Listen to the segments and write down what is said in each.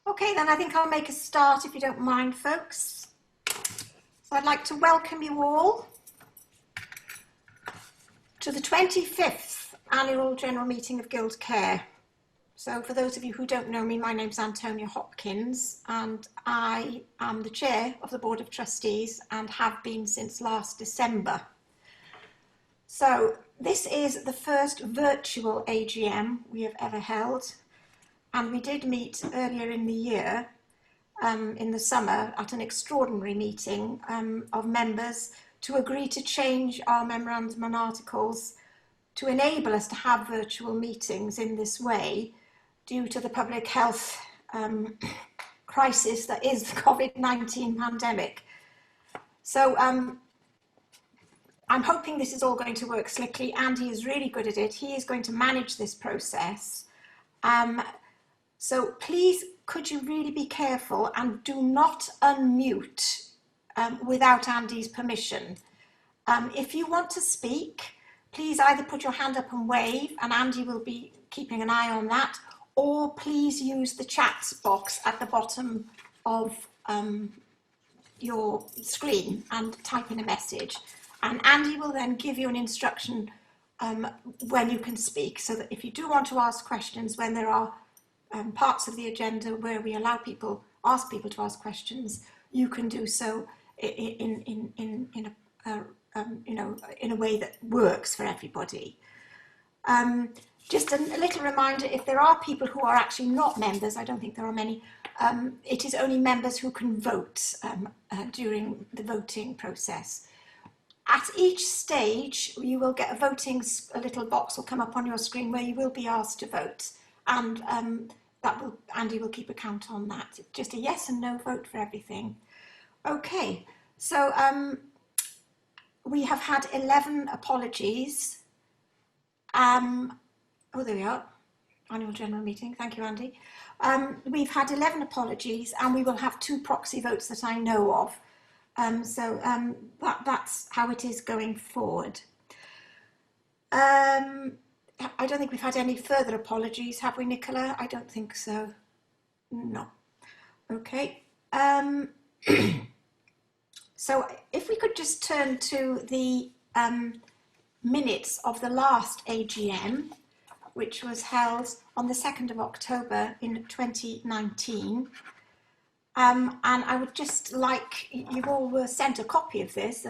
Okay, then I think I'll make a start if you don't mind, folks. So I'd like to welcome you all to the 25th Annual General Meeting of Guild Care. So for those of you who don't know me, my name's Antonia Hopkins and I am the Chair of the Board of Trustees and have been since last December. So this is the first virtual AGM we have ever held, and we did meet earlier in the year, in the summer, at an extraordinary meeting of members to agree to change our memorandum and articles to enable us to have virtual meetings in this way due to the public health crisis that is the COVID-19 pandemic. So I'm hoping this is all going to work slickly. Andy is really good at it. He is going to manage this process. So please, could you really be careful and do not unmute without Andy's permission. If you want to speak, please either put your hand up and wave, and Andy will be keeping an eye on that, or please use the chat box at the bottom of your screen and type in a message. And Andy will then give you an instruction when you can speak, so that if you do want to ask questions when there are parts of the agenda where we allow people, ask people to ask questions, you can do so in a way that works for everybody. Just a little reminder, if there are people who are actually not members, I don't think there are many, it is only members who can vote during the voting process. At each stage, you will get a little box will come up on your screen where you will be asked to vote, and Andy will keep a count on that. It's just a yes and no vote for everything. Okay, so we have had 11 apologies. Oh, there we are. Annual General Meeting. Thank you, Andy. We've had 11 apologies, and we will have 2 proxy votes that I know of. That's how it is going forward. I don't think we've had any further apologies, have we, Nicola? I don't think so. No. Okay. So if we could just turn to the minutes of the last AGM, which was held on the 2nd of October in 2019. And I would just like, you all were sent a copy of this,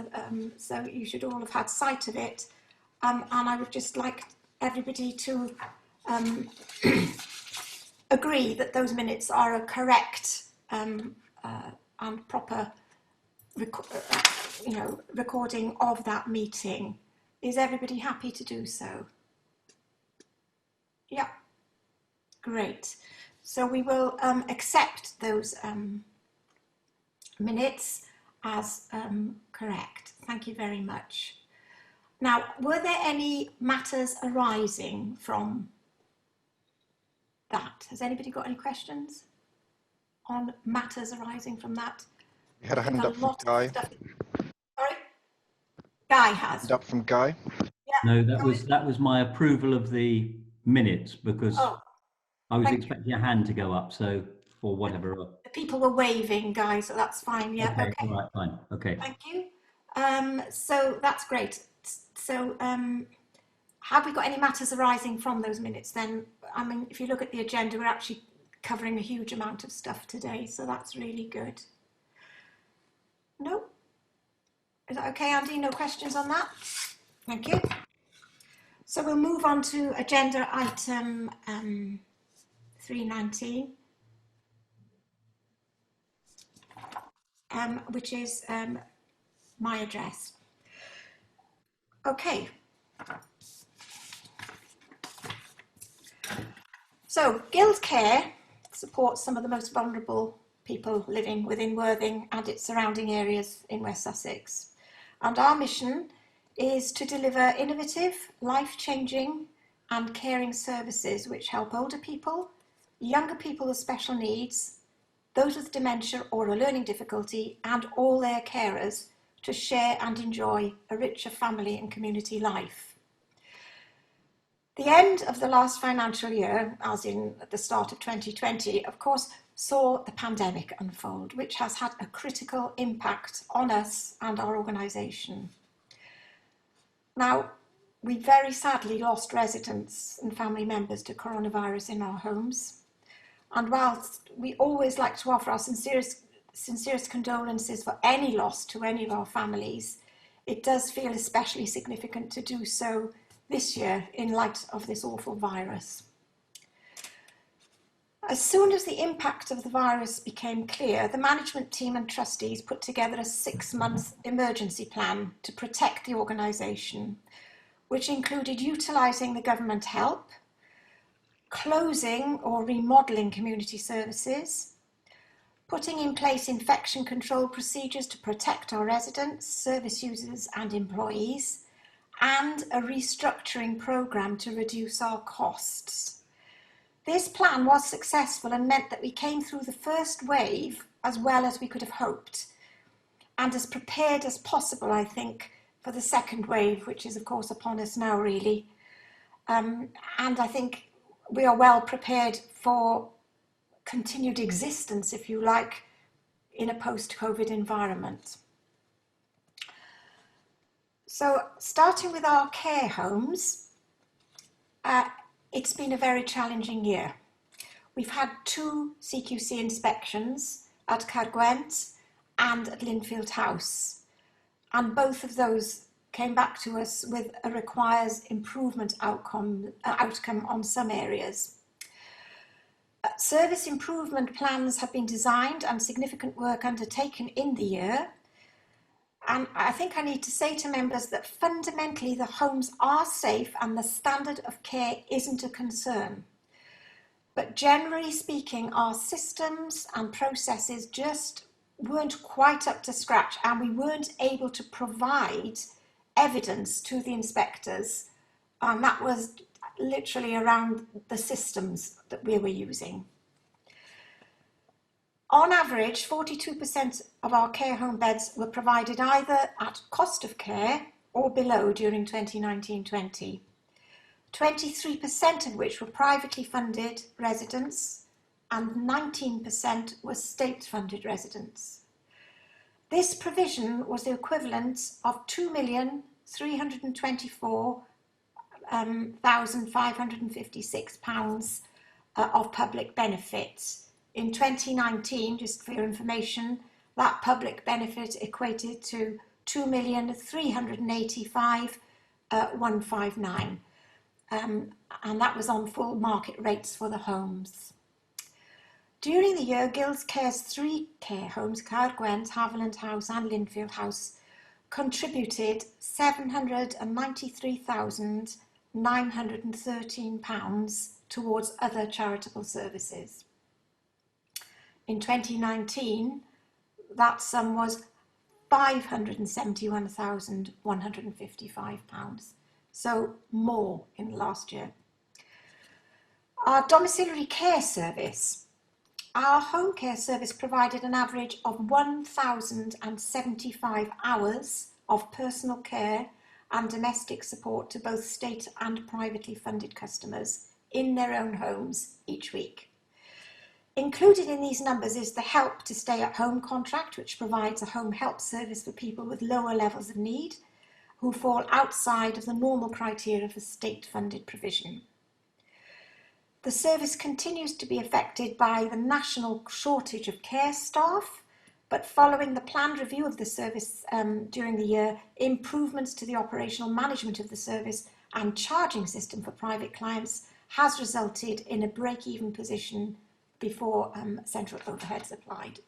so you should all have had sight of it. And I would just like everybody to agree that those minutes are a correct and proper recording of that meeting. Is everybody happy to do so? Yeah, great. So we will accept those minutes as correct. Thank you very much. Now, were there any matters arising from that? Has anybody got any questions on matters arising from that? We had a hand up from Guy. Sorry? Guy has. Hand up from Guy. Yeah. No, that was my approval of the minutes, because I was expecting a hand to go up, so, or whatever. The people were waving, Guy, so that's fine. Yeah. Okay. All right, fine. Okay. Thank you. So that's great. So have we got any matters arising from those minutes then? I mean, if you look at the agenda, we're actually covering a huge amount of stuff today, so that's really good. No? Is that okay, Andy? No questions on that? Thank you. So we'll move on to agenda item 319, which is my address. Okay. So Guild Care supports some of the most vulnerable people living within Worthing and its surrounding areas in West Sussex. And our mission is to deliver innovative, life-changing and caring services which help older people, younger people with special needs, those with dementia or a learning difficulty, and all their carers to share and enjoy a richer family and community life. The end of the last financial year, as in at the start of 2020, of course, saw the pandemic unfold, which has had a critical impact on us and our organisation. Now, we very sadly lost residents and family members to coronavirus in our homes. And whilst we always like to offer our sincerest condolences for any loss to any of our families, it does feel especially significant to do so this year in light of this awful virus. As soon as the impact of the virus became clear, the management team and trustees put together a 6-month emergency plan to protect the organisation, which included utilising the government help, closing or remodelling community services, putting in place infection control procedures to protect our residents, service users and employees, and a restructuring programme to reduce our costs. This plan was successful and meant that we came through the first wave as well as we could have hoped, and as prepared as possible, I think, for the second wave, which is of course upon us now really. And I think we are well prepared for continued existence, if you like, in a post-COVID environment. So starting with our care homes, it's been a very challenging year. We've had 2 CQC inspections at Caergwent and at Linfield House, and both of those came back to us with a requires improvement outcome on some areas. Service improvement plans have been designed and significant work undertaken in the year. And I think I need to say to members that fundamentally the homes are safe and the standard of care isn't a concern. But generally speaking, our systems and processes just weren't quite up to scratch, and we weren't able to provide evidence to the inspectors. And that was literally around the systems that we were using. On average, 42% of our care home beds were provided either at cost of care or below during 2019-20, 23% of which were privately funded residents and 19% were state-funded residents. This provision was the equivalent of £2,324,556 of public benefit. In 2019, just for your information, that public benefit equated to 2,385,159, and that was on full market rates for the homes. During the year, Guilds Care's 3 care homes, Caergwent, Haviland House and Linfield House, contributed £793,913 towards other charitable services. In 2019, that sum was £571,155, so more in the last year. Our domiciliary care service. Our home care service provided an average of 1,075 hours of personal care and domestic support to both state and privately funded customers in their own homes each week. Included in these numbers is the Help to Stay at Home contract, which provides a home help service for people with lower levels of need who fall outside of the normal criteria for state-funded provision. The service continues to be affected by the national shortage of care staff, but following the planned review of the service during the year, improvements to the operational management of the service and charging system for private clients has resulted in a break-even position before central overheads applied.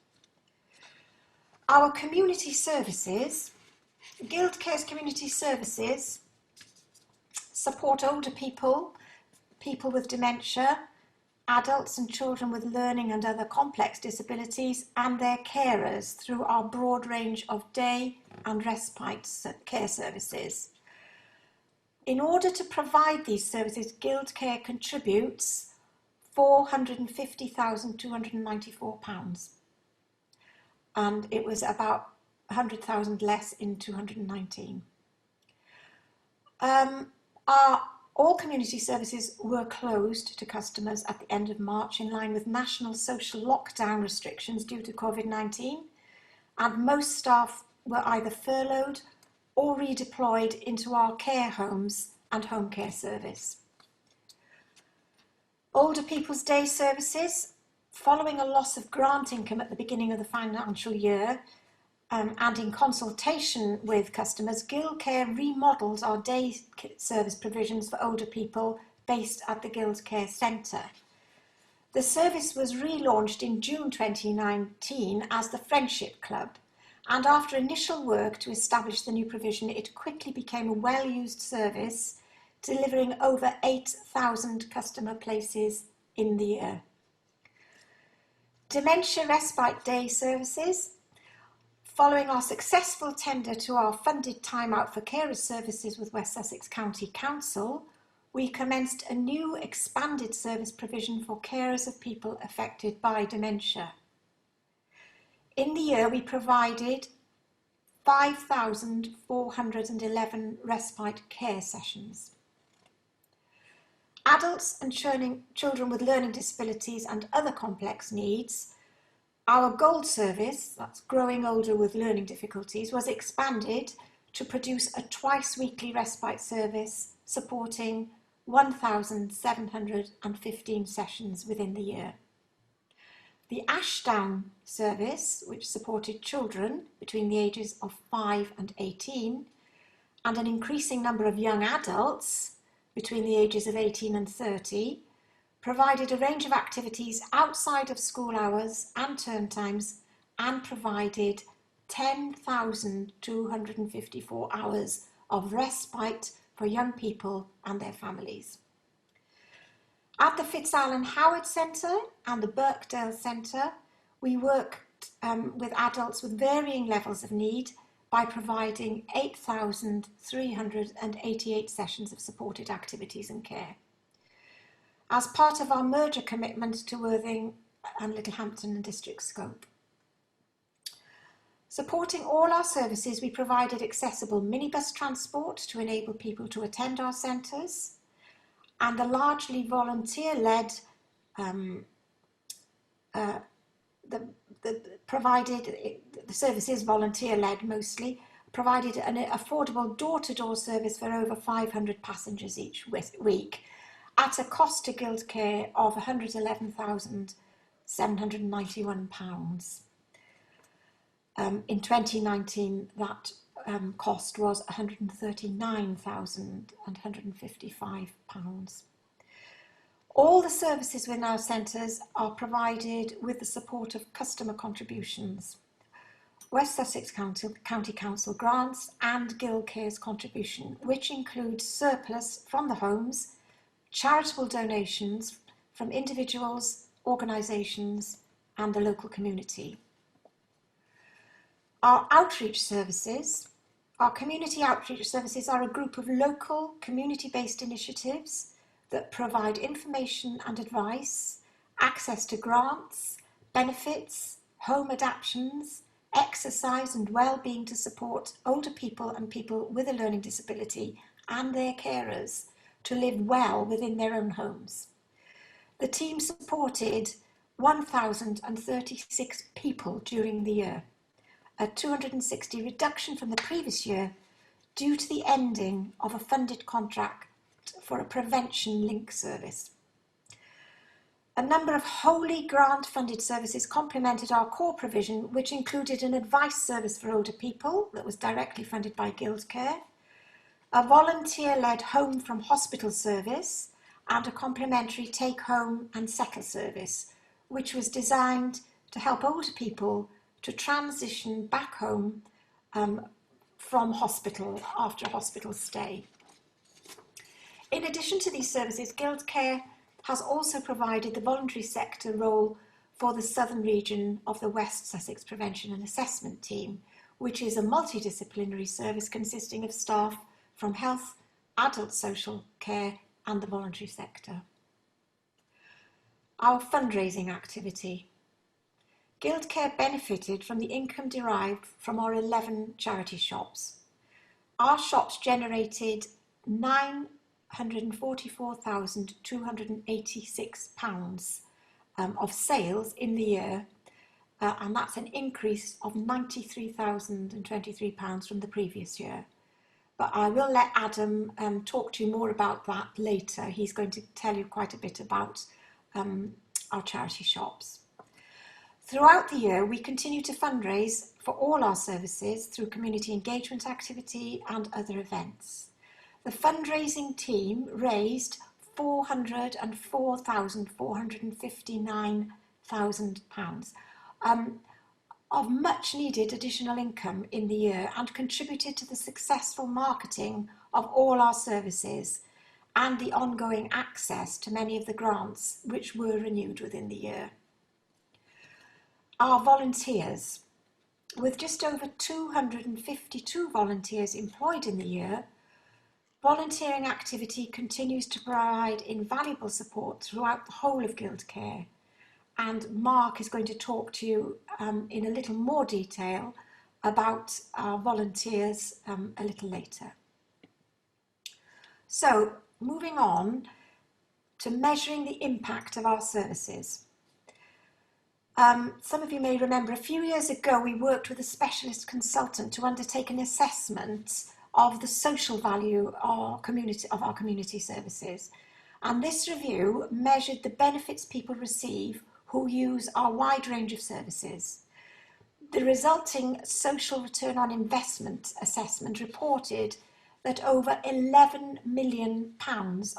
Our community services, Guild Care's community services support older people, people with dementia, adults and children with learning and other complex disabilities and their carers through our broad range of day and respite care services. In order to provide these services, Guild Care contributes £450,294, and it was about 100,000 less in 2019. Our All community services were closed to customers at the end of March in line with national social lockdown restrictions due to COVID-19, and most staff were either furloughed or redeployed into our care homes and home care service. Older People's Day services, following a loss of grant income at the beginning of the financial year, and in consultation with customers, Guild Care remodelled our day service provisions for older people based at the Guild Care Centre. The service was relaunched in June 2019 as the Friendship Club, and after initial work to establish the new provision, it quickly became a well-used service, delivering over 8,000 customer places in the year. Dementia Respite Day services. Following our successful tender to our funded time out for carers services with West Sussex County Council, we commenced a new expanded service provision for carers of people affected by dementia. In the year, we provided 5,411 respite care sessions. Adults and children with learning disabilities and other complex needs. Our Gold service, that's Growing Older with Learning Difficulties, was expanded to produce a twice-weekly respite service supporting 1,715 sessions within the year. The Ashdown service, which supported children between the ages of 5 and 18, and an increasing number of young adults between the ages of 18 and 30, provided a range of activities outside of school hours and term times, and provided 10,254 hours of respite for young people and their families. At the Fitzallen Howard Centre and the Birkdale Centre, we worked with adults with varying levels of need by providing 8,388 sessions of supported activities and care. As part of our merger commitment to Worthing and Littlehampton and district scope. Supporting all our services, we provided accessible minibus transport to enable people to attend our centres, and the largely volunteer-led the service is volunteer-led mostly, provided an affordable door-to-door service for over 500 passengers each week, at a cost to Guild Care of £111,791. In 2019, that cost was £139,155. All the services within our centres are provided with the support of customer contributions, West Sussex County Council grants and Guild Care's contribution, which includes surplus from the homes, charitable donations from individuals, organisations and the local community. Our outreach services, our community outreach services are a group of local community-based initiatives that provide information and advice, access to grants, benefits, home adaptations, exercise and well-being to support older people and people with a learning disability and their carers to live well within their own homes. The team supported 1,036 people during the year, a 260 reduction from the previous year due to the ending of a funded contract for a prevention link service. A number of wholly grant-funded services complemented our core provision, which included an advice service for older people that was directly funded by Guild Care, a volunteer-led home from hospital service, and a complementary take-home and settle service, which was designed to help older people to transition back home from hospital after a hospital stay. In addition to these services, Guild Care has also provided the voluntary sector role for the southern region of the West Sussex Prevention and Assessment Team, which is a multidisciplinary service consisting of staff from health, adult social care and the voluntary sector. Our fundraising activity. Guild Care benefited from the income derived from our 11 charity shops. Our shops generated £144,286 of sales in the year, and that's an increase of £93,023 from the previous year. But I will let Adam talk to you more about that later. He's going to tell you quite a bit about our charity shops. Throughout the year, we continue to fundraise for all our services through community engagement activity and other events. The fundraising team raised £404,459 of much needed additional income in the year and contributed to the successful marketing of all our services and the ongoing access to many of the grants which were renewed within the year. Our volunteers. With just over 252 volunteers employed in the year, volunteering activity continues to provide invaluable support throughout the whole of Guild Care, and Mark is going to talk to you in a little more detail about our volunteers a little later. So, moving on to measuring the impact of our services. Some of you may remember a few years ago we worked with a specialist consultant to undertake an assessment of the social value of our community services. And this review measured the benefits people receive who use our wide range of services. The resulting social return on investment assessment reported that over £11 million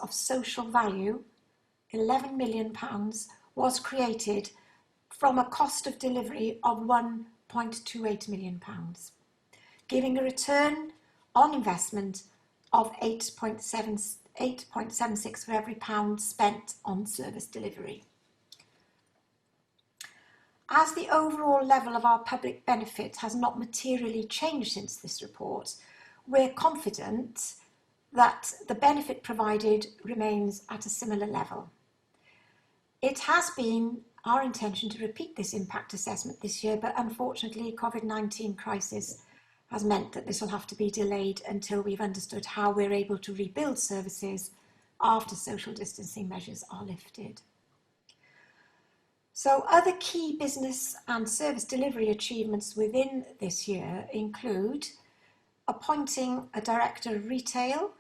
of social value, £11 million, was created from a cost of delivery of £1.28 million, giving a return on investment of 8.76 for every pound spent on service delivery. As the overall level of our public benefit has not materially changed since this report, we're confident that the benefit provided remains at a similar level. It has been our intention to repeat this impact assessment this year, but unfortunately COVID-19 crisis has meant that this will have to be delayed until we've understood how we're able to rebuild services after social distancing measures are lifted. So other key business and service delivery achievements within this year include appointing a Director of Retail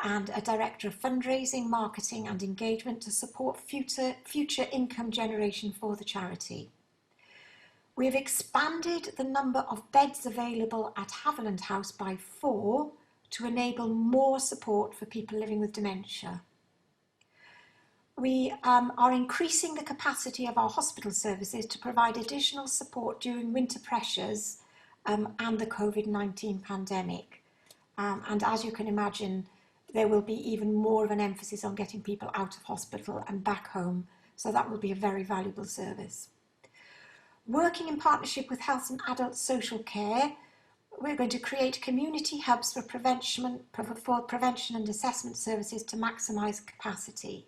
and a Director of Fundraising, Marketing and Engagement to support future income generation for the charity. We've expanded the number of beds available at Haviland House by 4 to enable more support for people living with dementia. We are increasing the capacity of our hospital services to provide additional support during winter pressures and the COVID-19 pandemic. And as you can imagine, there will be even more of an emphasis on getting people out of hospital and back home. So that will be a very valuable service. Working in partnership with Health and Adult Social Care, we're going to create community hubs for prevention and assessment services to maximise capacity.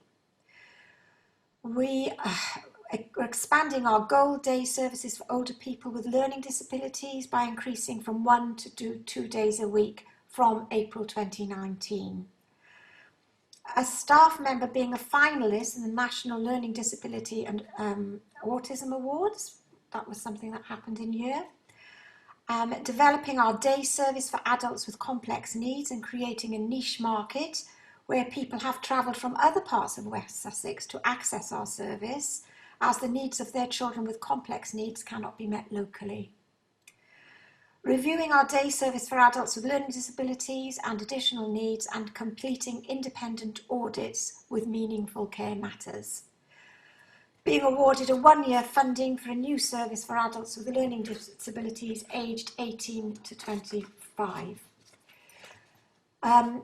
We are expanding our Gold Day services for older people with learning disabilities by increasing from 1 to 2 days a week from April 2019. A staff member being a finalist in the National Learning Disability and Autism Awards, that was something that happened in year. Developing our day service for adults with complex needs and creating a niche market where people have travelled from other parts of West Sussex to access our service, as the needs of their children with complex needs cannot be met locally. Reviewing our day service for adults with learning disabilities and additional needs and completing independent audits with meaningful care matters. Being awarded a 1-year funding for a new service for adults with learning disabilities aged 18 to 25.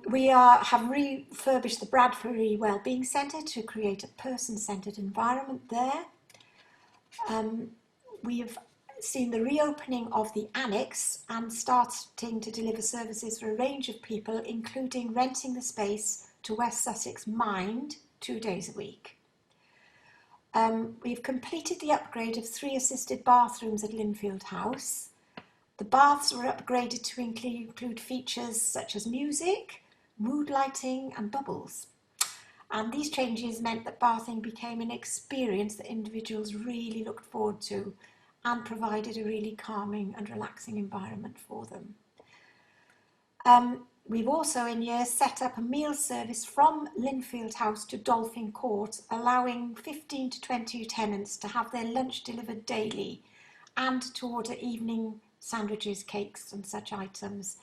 We have refurbished the Bradbury Wellbeing Centre to create a person-centred environment there. We have seen the reopening of the annex and starting to deliver services for a range of people, including renting the space to West Sussex Mind 2 days a week. We've completed the upgrade of 3 assisted bathrooms at Linfield House. The baths were upgraded to include features such as music, mood lighting and bubbles. And these changes meant that bathing became an experience that individuals really looked forward to and provided a really calming and relaxing environment for them. We've also in years set up a meal service from Linfield House to Dolphin Court, allowing 15 to 20 tenants to have their lunch delivered daily and to order evening sandwiches, cakes and such items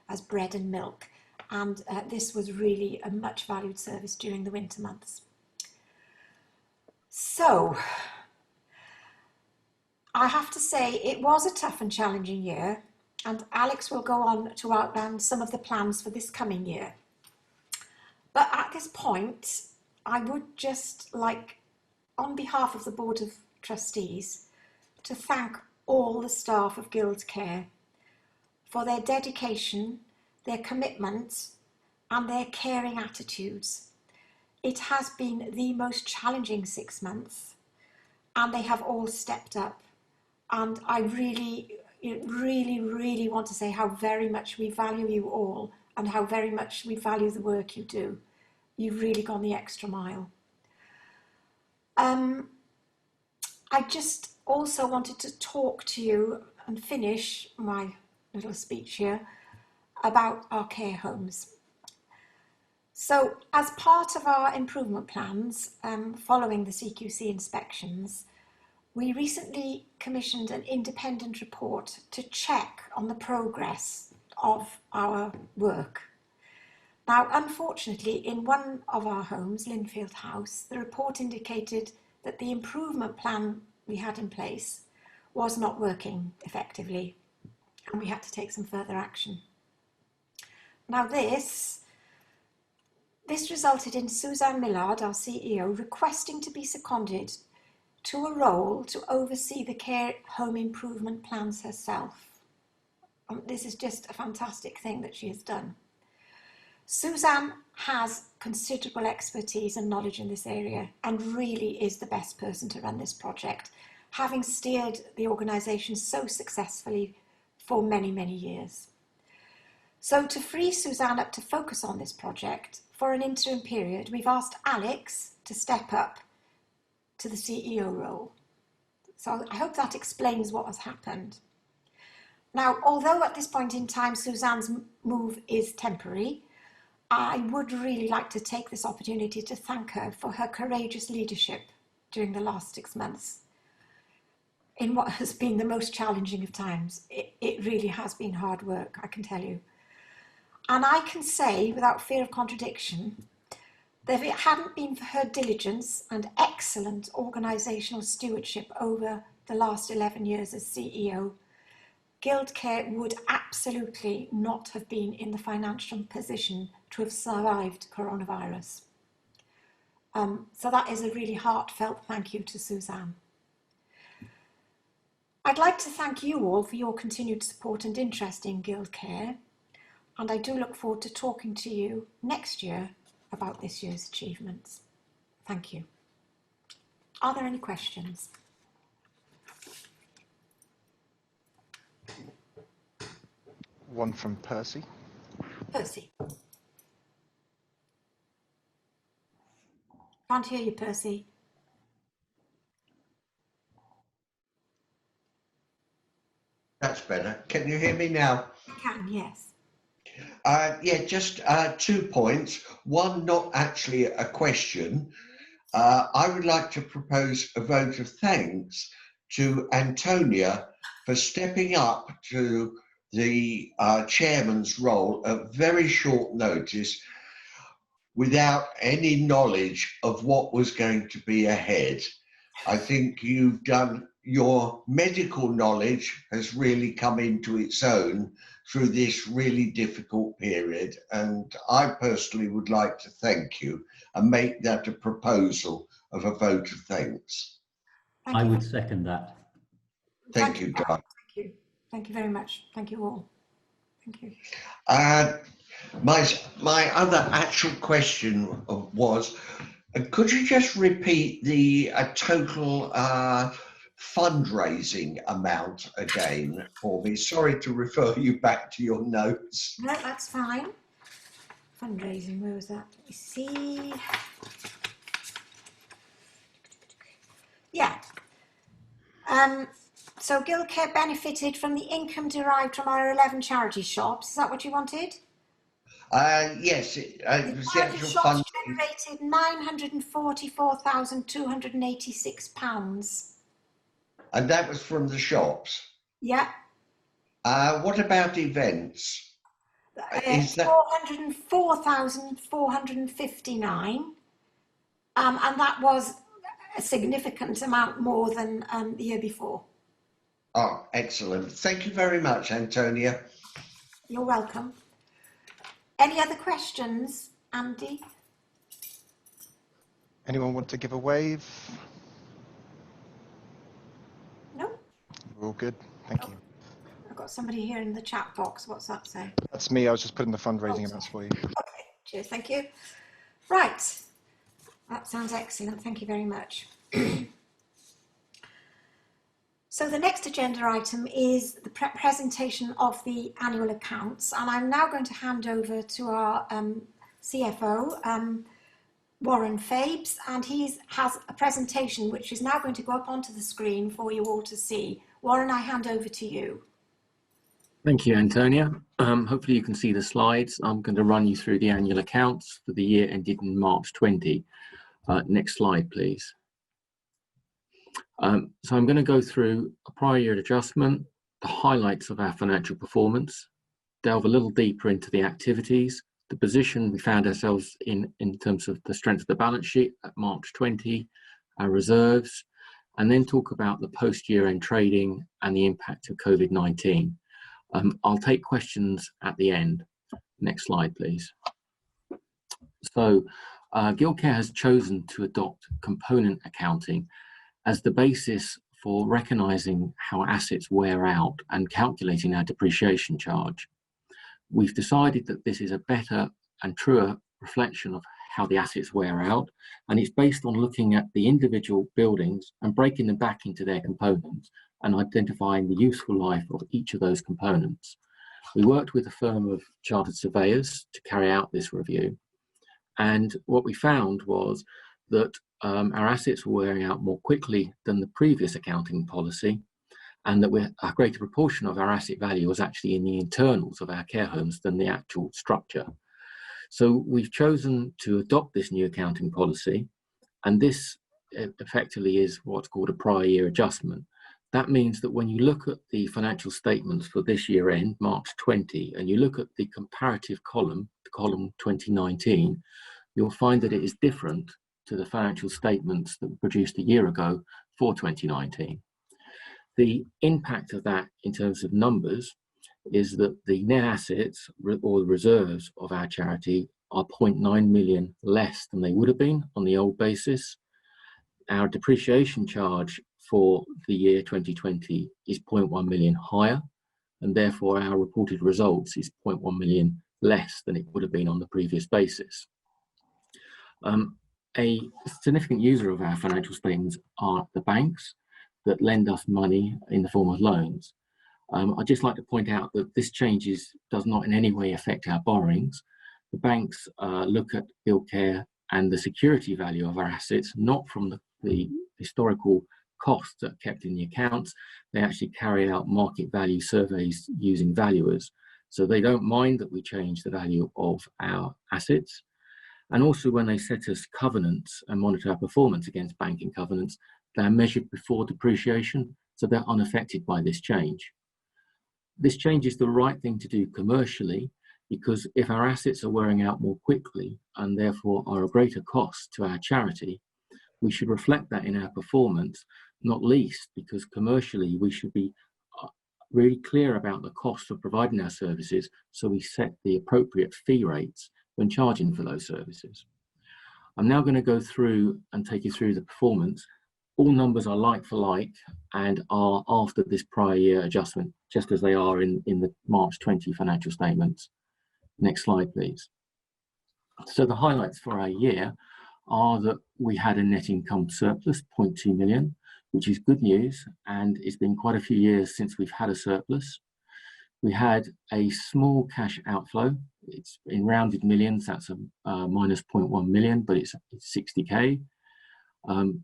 as bread and milk. And this was really a much valued service during the winter months. So, I have to say it was a tough and challenging year, and Alex will go on to outline some of the plans for this coming year. But at this point, I would just like, on behalf of the Board of Trustees, to thank all the staff of Guild Care for their dedication, their commitment and their caring attitudes. It has been the most challenging 6 months and they have all stepped up. And I really want to say how very much we value you all and how very much we value the work you do. You've really gone the extra mile. I just also wanted to talk to you and finish my little speech here about our care homes. So as part of our improvement plans following the CQC inspections, we recently commissioned an independent report to check on the progress of our work. Now, unfortunately, in one of our homes, Linfield House, the report indicated that the improvement plan we had in place was not working effectively, and we had to take some further action. Now, this resulted in Suzanne Millard, our CEO, requesting to be seconded to a role to oversee the care home improvement plans herself. This is just a fantastic thing that she has done. Suzanne has considerable expertise and knowledge in this area and really is the best person to run this project, having steered the organisation so successfully for many, many years. So to free Suzanne up to focus on this project for an interim period, we've asked Alex to step up to the CEO role. So I hope that explains what has happened. Now, although at this point in time Suzanne's move is temporary, I would really like to take this opportunity to thank her for her courageous leadership during the last 6 months in what has been the most challenging of times. It really has been hard work, I can tell you. And I can say, without fear of contradiction, that if it hadn't been for her diligence and excellent organisational stewardship over the last 11 years as CEO, Guild Care would absolutely not have been in the financial position to have survived coronavirus. So that is a really heartfelt thank you to Suzanne. I'd like to thank you all for your continued support and interest in Guild Care, and I do look forward to talking to you next year about this year's achievements. Thank you. Are there any questions? One from Percy. Percy. Can't hear you, Percy. That's better. Can you hear me now? I can, yes. Yeah, just 2 points. One, not actually a question. I would like to propose a vote of thanks to Antonia for stepping up to the chairman's role at very short notice without any knowledge of what was going to be ahead. I think you've done, your medical knowledge has really come into its own through this really difficult period. And I personally would like to thank you and make that a proposal of a vote of thanks. I would second that. Thank you, Guy. Thank you. Thank you very much. Thank you all. Thank you. My other actual question was, could you just repeat the total fundraising amount again for me? Sorry to refer you back to your notes. No, that's fine. Fundraising, where was that? Let me see. Yeah. So Guild Care benefited from the income derived from our 11 charity shops. Is that what you wanted? Yes, it was the Charity actual shops fund. generated £944,286. And that was from the shops. Yeah. What about events? Is that 404,459. And that was a significant amount more than the year before. oh, excellent. Thank you very much, Antonia. You're welcome. Any other questions, Andy? Anyone want to give a wave? No? We're all good. Thank you. I've got somebody here in the chat box. What's that say? That's me. I was just putting the fundraising amounts for you. Okay, cheers, thank you. Right, that sounds excellent. Thank you very much. So the next agenda item is the presentation of the annual accounts, and I'm now going to hand over to our CFO, Warren Fabes, and he has a presentation which is now going to go up onto the screen for you all to see. Warren, I hand over to you. Thank you, Antonia. Hopefully you can see the slides. I'm going to run you through the annual accounts for the year ended in March 20. Next slide, please. So I'm going to go through a prior year adjustment, the highlights of our financial performance, delve a little deeper into the activities, the position we found ourselves in terms of the strength of the balance sheet at March 20, our reserves, and then talk about the post-year end trading and the impact of COVID-19. I'll take questions at the end. Next slide, please. So Guild Care has chosen to adopt component accounting as the basis for recognising how assets wear out and calculating our depreciation charge. We've decided that this is a better and truer reflection of how the assets wear out, and it's based on looking at the individual buildings and breaking them back into their components and identifying the useful life of each of those components. We worked with a firm of chartered surveyors to carry out this review, and what we found was that our assets were wearing out more quickly than the previous accounting policy, and that a greater proportion of our asset value was actually in the internals of our care homes than the actual structure. So we've chosen to adopt this new accounting policy, and this effectively is what's called a prior year adjustment. That means that when you look at the financial statements for this year end, March 20, and you look at the comparative column, the column 2019, you'll find that it is different to the financial statements that were produced a year ago for 2019. The impact of that in terms of numbers is that the net assets or the reserves of our charity are 0.9 million less than they would have been on the old basis. Our depreciation charge for the year 2020 is 0.1 million higher, and therefore our reported results is 0.1 million less than it would have been on the previous basis. A significant user of our financial statements are the banks that lend us money in the form of loans. I'd just like to point out that this change does not in any way affect our borrowings. The banks look at Guild Care and the security value of our assets, not from the historical costs that are kept in the accounts. They actually carry out market value surveys using valuers. So they don't mind that we change the value of our assets. And also when they set us covenants and monitor our performance against banking covenants, they're measured before depreciation, so they're unaffected by this change. This change is the right thing to do commercially, because if our assets are wearing out more quickly and therefore are a greater cost to our charity, we should reflect that in our performance, not least because commercially we should be really clear about the cost of providing our services, so we set the appropriate fee rates when charging for those services. I'm now going to go through and take you through the performance. All numbers are like for like and are after this prior year adjustment, just as they are in the March 20 financial statements. Next slide, please. So the highlights for our year are that we had a net income surplus, 0.2 million, which is good news, and it's been quite a few years since we've had a surplus. We had a small cash outflow It's in rounded millions, that's a minus 0.1 million, but it's 60k.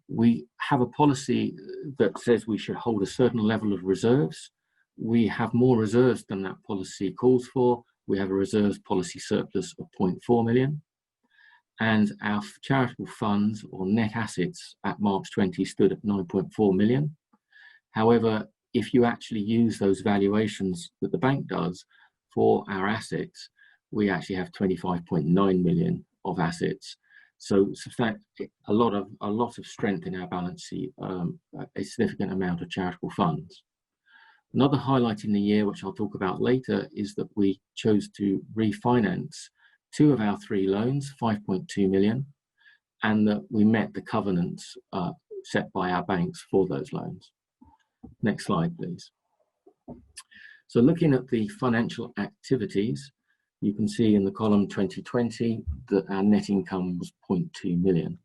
We have a policy that says we should hold a certain level of reserves. We have more reserves than that policy calls for. We have a reserves policy surplus of 0.4 million. And our charitable funds or net assets at March 20 stood at 9.4 million. However, if you actually use those valuations that the bank does for our assets, we actually have 25.9 million of assets. So a lot of strength in our balance sheet, a significant amount of charitable funds. Another highlight in the year, which I'll talk about later, is that we chose to refinance 2 of our 3 loans, 5.2 million, and that we met the covenants set by our banks for those loans. Next slide, please. So looking at the financial activities, you can see in the column 2020 that our net income was 0.2 million.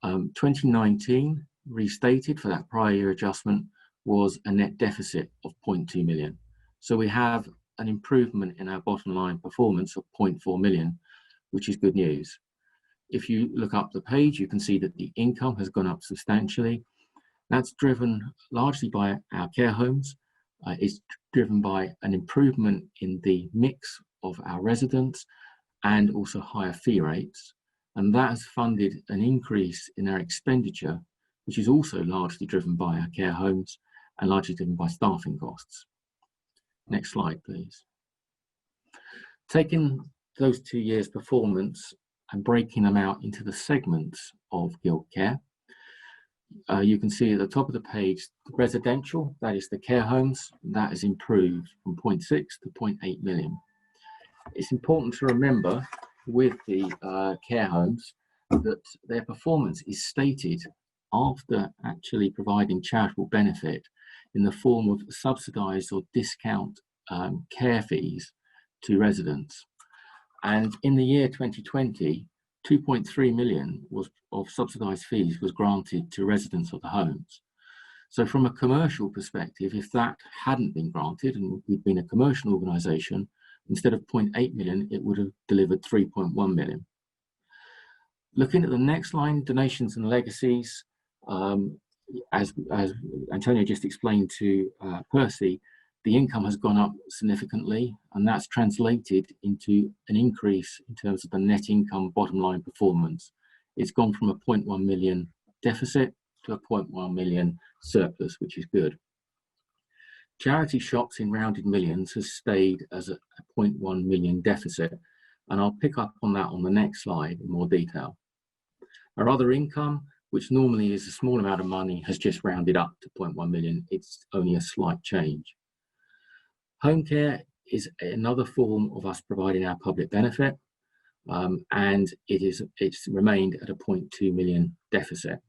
2019, restated for that prior year adjustment, was a net deficit of 0.2 million. So we have an improvement in our bottom line performance of 0.4 million, which is good news. If you look up the page, you can see that the income has gone up substantially. That's driven largely by our care homes. It's driven by an improvement in the mix of our residents and also higher fee rates. And that has funded an increase in our expenditure, which is also largely driven by our care homes and largely driven by staffing costs. Next slide, please. Taking those 2 years' performance and breaking them out into the segments of Guild Care, you can see at the top of the page, the residential, that is the care homes, that has improved from 0.6 to 0.8 million. It's important to remember with the care homes that their performance is stated after actually providing charitable benefit in the form of subsidised or discount care fees to residents. And in the year 2020, 2.3 million of subsidised fees was granted to residents of the homes. So from a commercial perspective, if that hadn't been granted and we'd been a commercial organisation, instead of 0.8 million, it would have delivered 3.1 million. Looking at the next line, donations and legacies, as Antonio just explained to Percy, the income has gone up significantly, and that's translated into an increase in terms of the net income bottom line performance. It's gone from a 0.1 million deficit to a 0.1 million surplus, which is good. Charity shops in rounded millions has stayed as a 0.1 million deficit, and I'll pick up on that on the next slide in more detail. Our other income, which normally is a small amount of money, has just rounded up to 0.1 million. It's only a slight change. Home care is another form of us providing our public benefit, and it's remained at a 0.2 million deficit.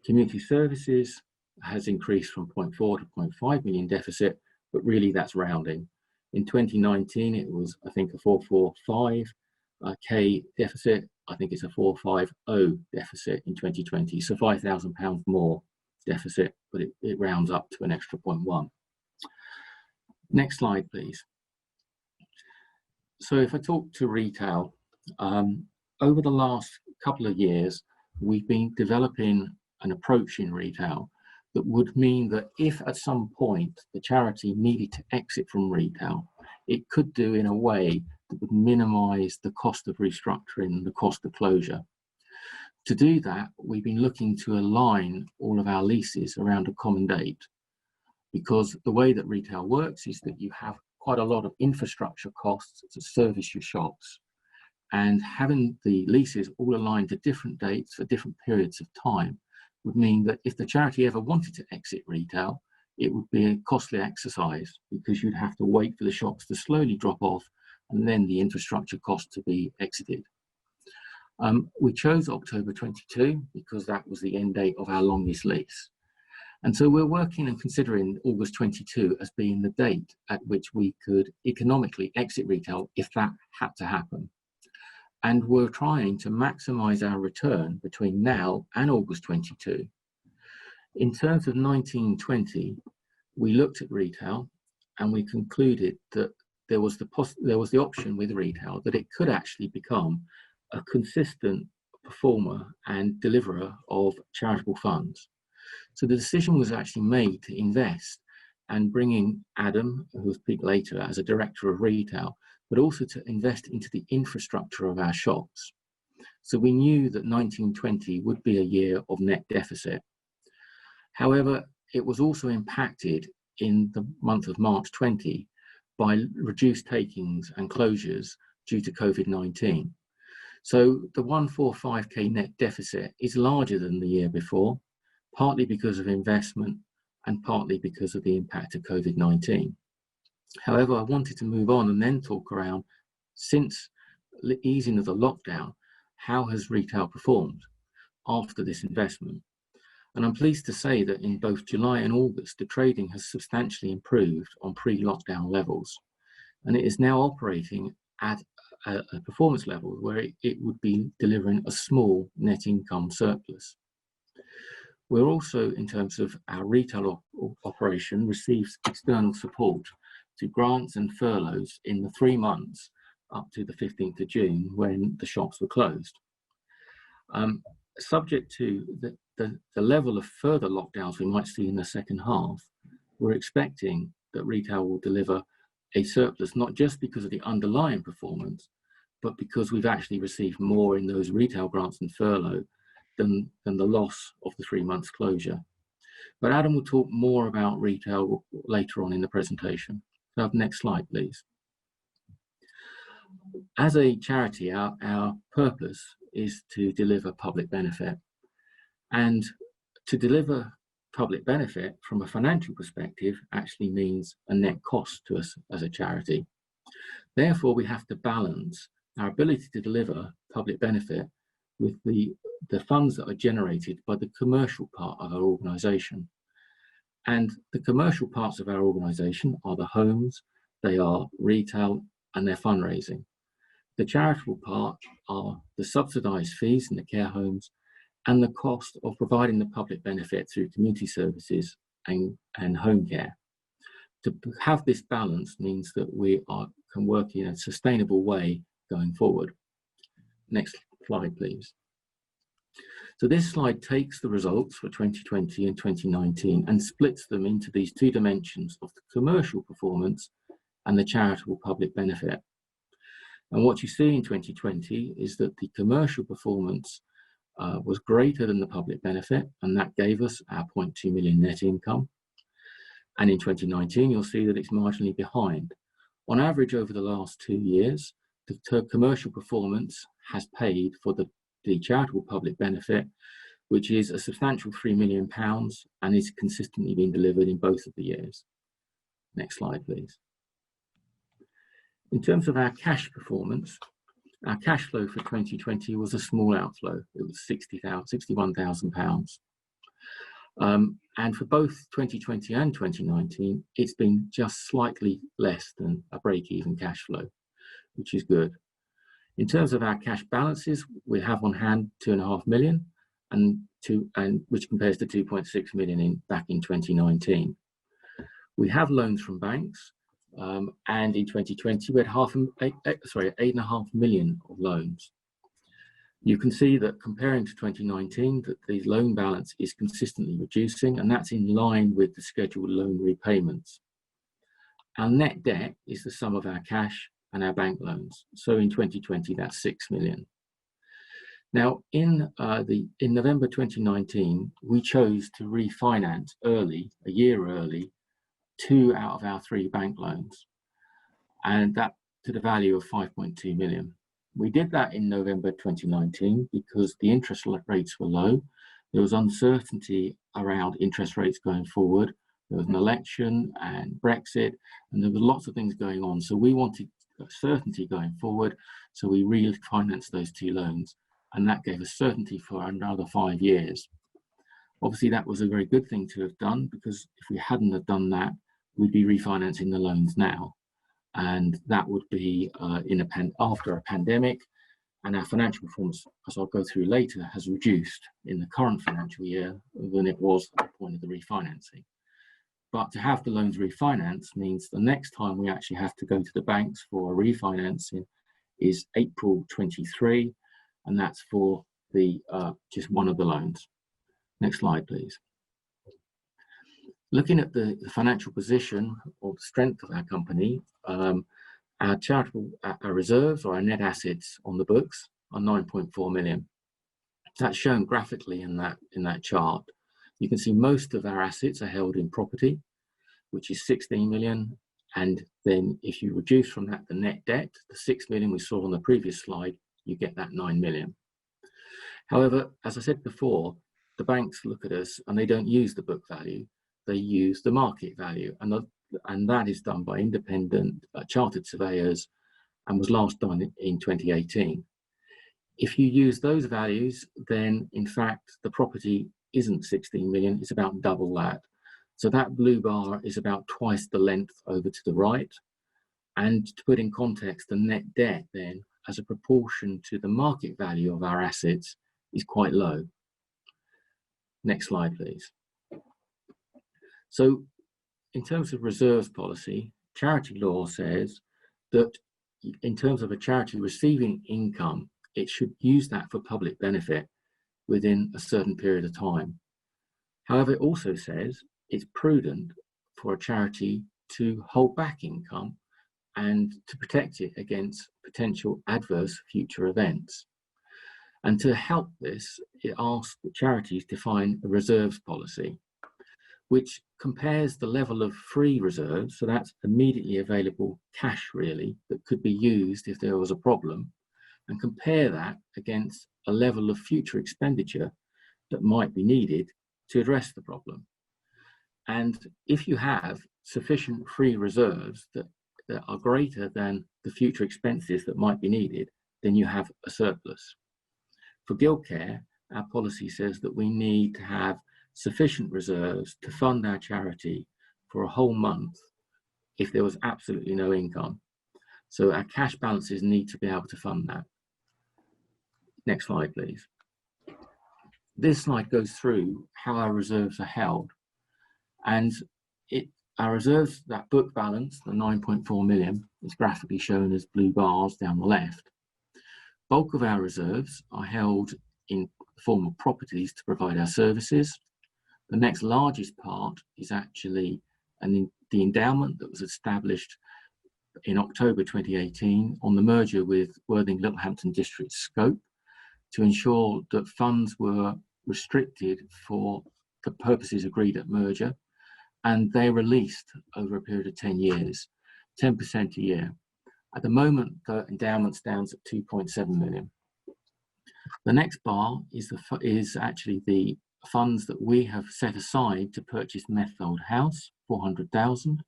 Community services has increased from 0.4 to 0.5 million deficit, but really that's rounding. In 2019, it was, I think, a 445k deficit. I think it's a 450 deficit in 2020, so £5,000 more deficit, but it rounds up to an extra 0.1. Next slide, please. So if I talk to retail, over the last couple of years, we've been developing an approach in retail that would mean that if at some point the charity needed to exit from retail, it could do in a way that would minimise the cost of restructuring, the cost of closure. To do that, we've been looking to align all of our leases around a common date, because the way that retail works is that you have quite a lot of infrastructure costs to service your shops, and having the leases all aligned to different dates for different periods of time would mean that if the charity ever wanted to exit retail, it would be a costly exercise, because you'd have to wait for the shops to slowly drop off and then the infrastructure cost to be exited. We chose October 22 because that was the end date of our longest lease. And so we're working and considering August 22 as being the date at which we could economically exit retail if that had to happen. And we're trying to maximise our return between now and August 22. In terms of 1920, we looked at retail and we concluded that there was the option with retail that it could actually become a consistent performer and deliverer of charitable funds. So the decision was actually made to invest and bring in Adam, who will speak later, as a director of retail, but also to invest into the infrastructure of our shops. So we knew that 1920 would be a year of net deficit. However, it was also impacted in the month of March 20 by reduced takings and closures due to COVID-19. So the 145k net deficit is larger than the year before, partly because of investment and partly because of the impact of COVID-19. However, I wanted to move on and then talk around, since the easing of the lockdown, how has retail performed after this investment? And I'm pleased to say that in both July and August, the trading has substantially improved on pre-lockdown levels. And it is now operating at a performance level where it would be delivering a small net income surplus. We're also, in terms of our retail operation, received external support to grants and furloughs in the 3 months up to the 15th of June when the shops were closed. Subject to the level of further lockdowns we might see in the second half, we're expecting that retail will deliver a surplus, not just because of the underlying performance, but because we've actually received more in those retail grants and furlough than the loss of the 3 months closure. But Adam will talk more about retail later on in the presentation. So next slide, please. As a charity, our purpose is to deliver public benefit. And to deliver public benefit from a financial perspective actually means a net cost to us as a charity. Therefore, we have to balance our ability to deliver public benefit with the funds that are generated by the commercial part of our organisation. And the commercial parts of our organisation are the homes, they are retail, and they're fundraising. The charitable part are the subsidised fees in the care homes and the cost of providing the public benefit through community services and home care. To have this balance means that we can work in a sustainable way going forward. Next slide, please. So this slide takes the results for 2020 and 2019 and splits them into these two dimensions of the commercial performance and the charitable public benefit. And what you see in 2020 is that the commercial performance was greater than the public benefit, and that gave us our 0.2 million net income. And in 2019, you'll see that it's marginally behind. On average, over the last 2 years, the commercial performance has paid for the charitable public benefit, which is a substantial £3 million and is consistently being delivered in both of the years. Next slide, please. In terms of our cash performance, our cash flow for 2020 was a small outflow. It was £61,000. And for both 2020 and 2019, it's been just slightly less than a break-even cash flow, which is good. In terms of our cash balances, we have on hand 2.5 million, which compares to 2.6 million back in 2019. We have loans from banks, and in 2020 we had 8.5 million of loans. You can see that comparing to 2019, that the loan balance is consistently reducing, and that's in line with the scheduled loan repayments. Our net debt is the sum of our cash and our bank loans. So in 2020, that's 6 million. Now, in November 2019, we chose to refinance early, a year early, 2 out of our 3 bank loans, and that to the value of 5.2 million. We did that in November 2019 because the interest rates were low. There was uncertainty around interest rates going forward. There was an election and Brexit, and there were lots of things going on. So we wanted certainty going forward. So we refinanced those 2 loans, and that gave us certainty for another 5 years. Obviously, that was a very good thing to have done, because if we hadn't have done that, we'd be refinancing the loans now. And that would be after a pandemic, and our financial performance, as I'll go through later, has reduced in the current financial year than it was at the point of the refinancing. But to have the loans refinanced means the next time we actually have to go to the banks for a refinancing is April 23, and that's for the just one of the loans. Next slide, please. Looking at the financial position or the strength of our company, our charitable our reserves or our net assets on the books are 9.4 million. That's shown graphically in that chart. You can see most of our assets are held in property, which is 16 million. And then if you reduce from that the net debt, the 6 million we saw on the previous slide, you get that 9 million. However, as I said before, the banks look at us and they don't use the book value, they use the market value. And that is done by independent chartered surveyors and was last done in 2018. If you use those values, then in fact, the property isn't 16 million, it's about double that. So that blue bar is about twice the length over to the right. And to put in context, the net debt then, as a proportion to the market value of our assets, is quite low. Next slide, please. So in terms of reserves policy, charity law says that in terms of a charity receiving income, it should use that for public benefit within a certain period of time. However, it also says it's prudent for a charity to hold back income and to protect it against potential adverse future events. And to help this, it asks that charities define a reserves policy, which compares the level of free reserves, so that's immediately available cash really, that could be used if there was a problem, and compare that against a level of future expenditure that might be needed to address the problem. And if you have sufficient free reserves that are greater than the future expenses that might be needed, then you have a surplus. For Guild Care, our policy says that we need to have sufficient reserves to fund our charity for a whole month if there was absolutely no income. So our cash balances need to be able to fund that. Next slide, please. This slide goes through how our reserves are held. And our reserves, that book balance, the 9.4 million, is graphically shown as blue bars down the left. Bulk of our reserves are held in the form of properties to provide our services. The next largest part is actually the endowment that was established in October 2018 on the merger with Worthing Littlehampton District Scope to ensure that funds were restricted for the purposes agreed at merger, and they released over a period of 10 years, 10% a year. At the moment, the endowment stands at 2.7 million. The next bar is actually the funds that we have set aside to purchase Methold House, 400,000.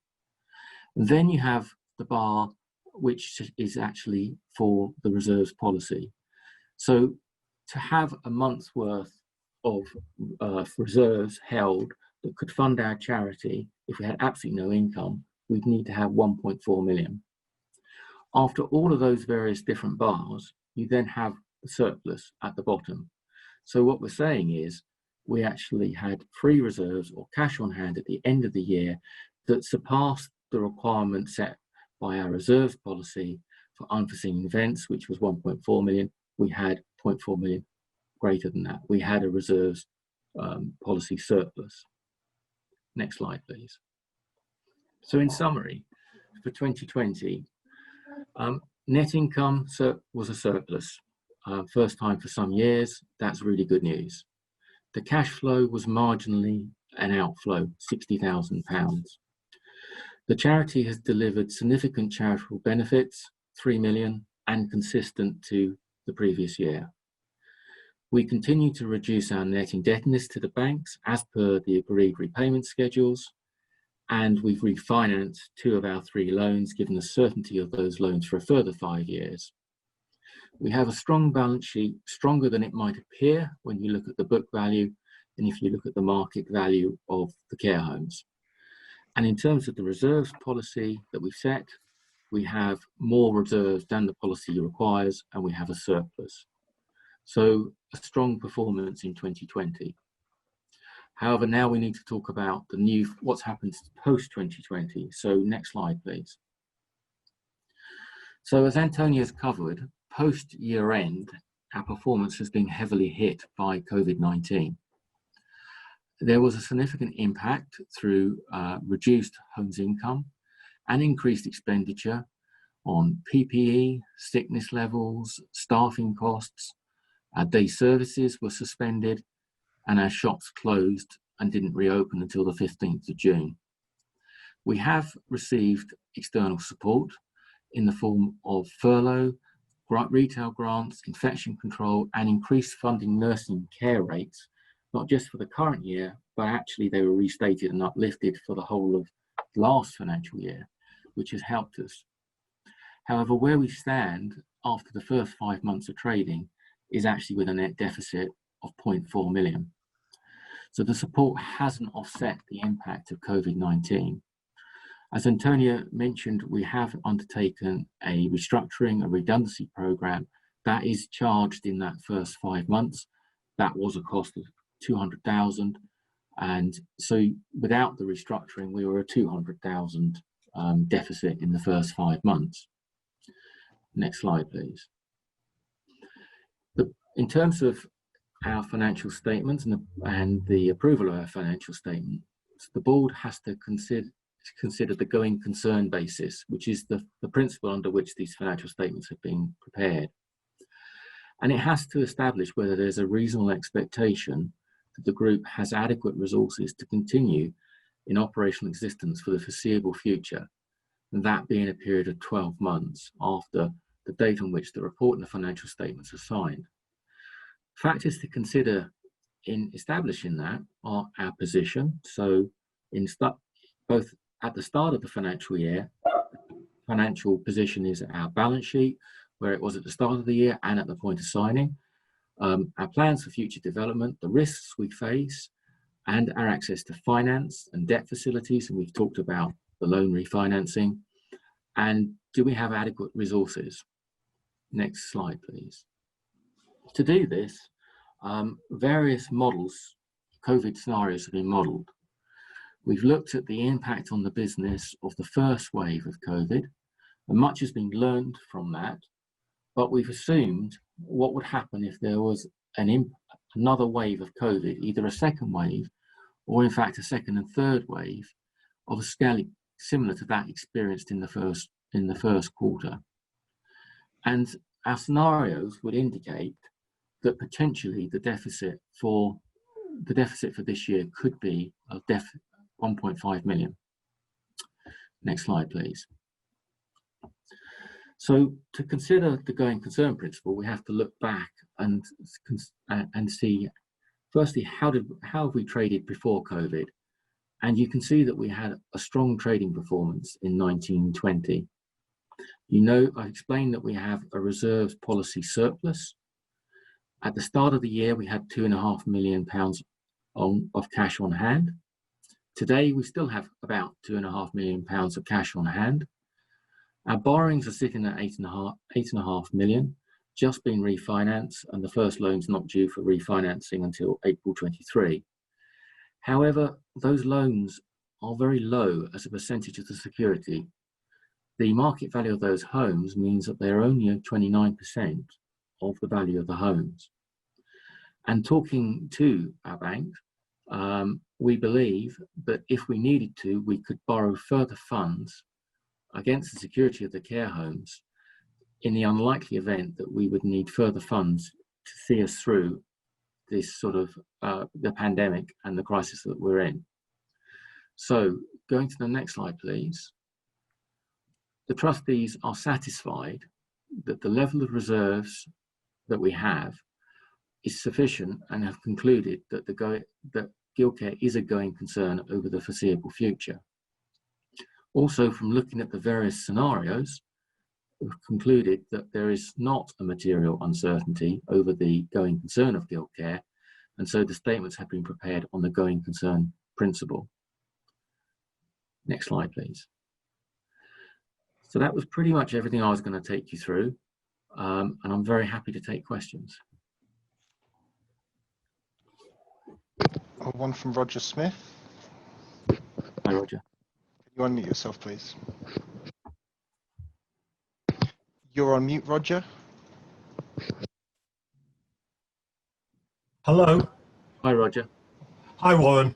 And then you have the bar which is actually for the reserves policy. So to have a month's worth of reserves held that could fund our charity if we had absolutely no income, we'd need to have 1.4 million. After all of those various different bars, you then have the surplus at the bottom. So what we're saying is we actually had free reserves or cash on hand at the end of the year that surpassed the requirement set by our reserves policy for unforeseen events, which was 1.4 million. We had 0.4 million greater than that. We had a reserves policy surplus. Next slide, please. So in summary, for 2020, net income was a surplus. First time for some years, that's really good news. The cash flow was marginally an outflow, £60,000. The charity has delivered significant charitable benefits, 3 million, and consistent to the previous year. We continue to reduce our net indebtedness to the banks as per the agreed repayment schedules, and we've refinanced 2 of our 3 loans, given the certainty of those loans for a further 5 years. We have a strong balance sheet, stronger than it might appear when you look at the book value and if you look at the market value of the care homes. And in terms of the reserves policy that we've set, we have more reserves than the policy requires, and we have a surplus. So a strong performance in 2020. However, now we need to talk about what's happened post 2020. So next slide, please. So as Antonio has covered, post year end, our performance has been heavily hit by COVID-19. There was a significant impact through reduced homes income and increased expenditure on PPE, sickness levels, staffing costs. Our day services were suspended and our shops closed and didn't reopen until the 15th of June. We have received external support in the form of furlough, retail grants, infection control, and increased funding nursing care rates, not just for the current year, but actually they were restated and uplifted for the whole of last financial year, which has helped us. However, where we stand after the first 5 months of trading is actually with a net deficit of 0.4 million. So the support hasn't offset the impact of COVID-19. As Antonio mentioned, we have undertaken a restructuring, a redundancy program that is charged in that first 5 months. That was a cost of 200,000. And so without the restructuring, we were a 200,000 deficit in the first 5 months. Next slide, please. In terms of our financial statements and the approval of our financial statements, the board has to consider the going concern basis, which is the principle under which these financial statements have been prepared. And it has to establish whether there's a reasonable expectation that the group has adequate resources to continue in operational existence for the foreseeable future, and that being a period of 12 months after the date on which the report and the financial statements are signed. Factors to consider in establishing that are our position. So both at the start of the financial year, financial position is our balance sheet, where it was at the start of the year and at the point of signing, our plans for future development, the risks we face, and our access to finance and debt facilities. And we've talked about the loan refinancing. And do we have adequate resources? Next slide, please. To do this, various models, COVID scenarios have been modeled. We've looked at the impact on the business of the first wave of COVID, and much has been learned from that, but we've assumed what would happen if there was another wave of COVID, either a second wave, or in fact a second and third wave of a scale similar to that experienced in the first quarter. And our scenarios would indicate that potentially the deficit for this year could be 1.5 million. Next slide, please. So to consider the going concern principle, we have to look back and see, firstly, how have we traded before COVID? And you can see that we had a strong trading performance in 1920. You know, I explained that we have a reserves policy surplus. At the start of the year, we had £2.5 million of cash on hand. Today, we still have about £2.5 million of cash on hand. Our borrowings are sitting at 8.5 million, just been refinanced, and the first loan's not due for refinancing until April 23. However, those loans are very low as a percentage of the security. The market value of those homes means that they're only 29% of the value of the homes. And talking to our bank, we believe that if we needed to, we could borrow further funds against the security of the care homes in the unlikely event that we would need further funds to see us through this sort of the pandemic and the crisis that we're in. So going to the next slide, please. The trustees are satisfied that the level of reserves that we have is sufficient and have concluded that that Guildcare is a going concern over the foreseeable future. Also, from looking at the various scenarios, we've concluded that there is not a material uncertainty over the going concern of Guildcare, and so the statements have been prepared on the going concern principle. Next slide, please. So that was pretty much everything I was going to take you through, and I'm very happy to take questions. One from Roger Smith. Hi, Roger. Can you unmute yourself, please? You're on mute, Roger. Hello. Hi, Roger. Hi, Warren.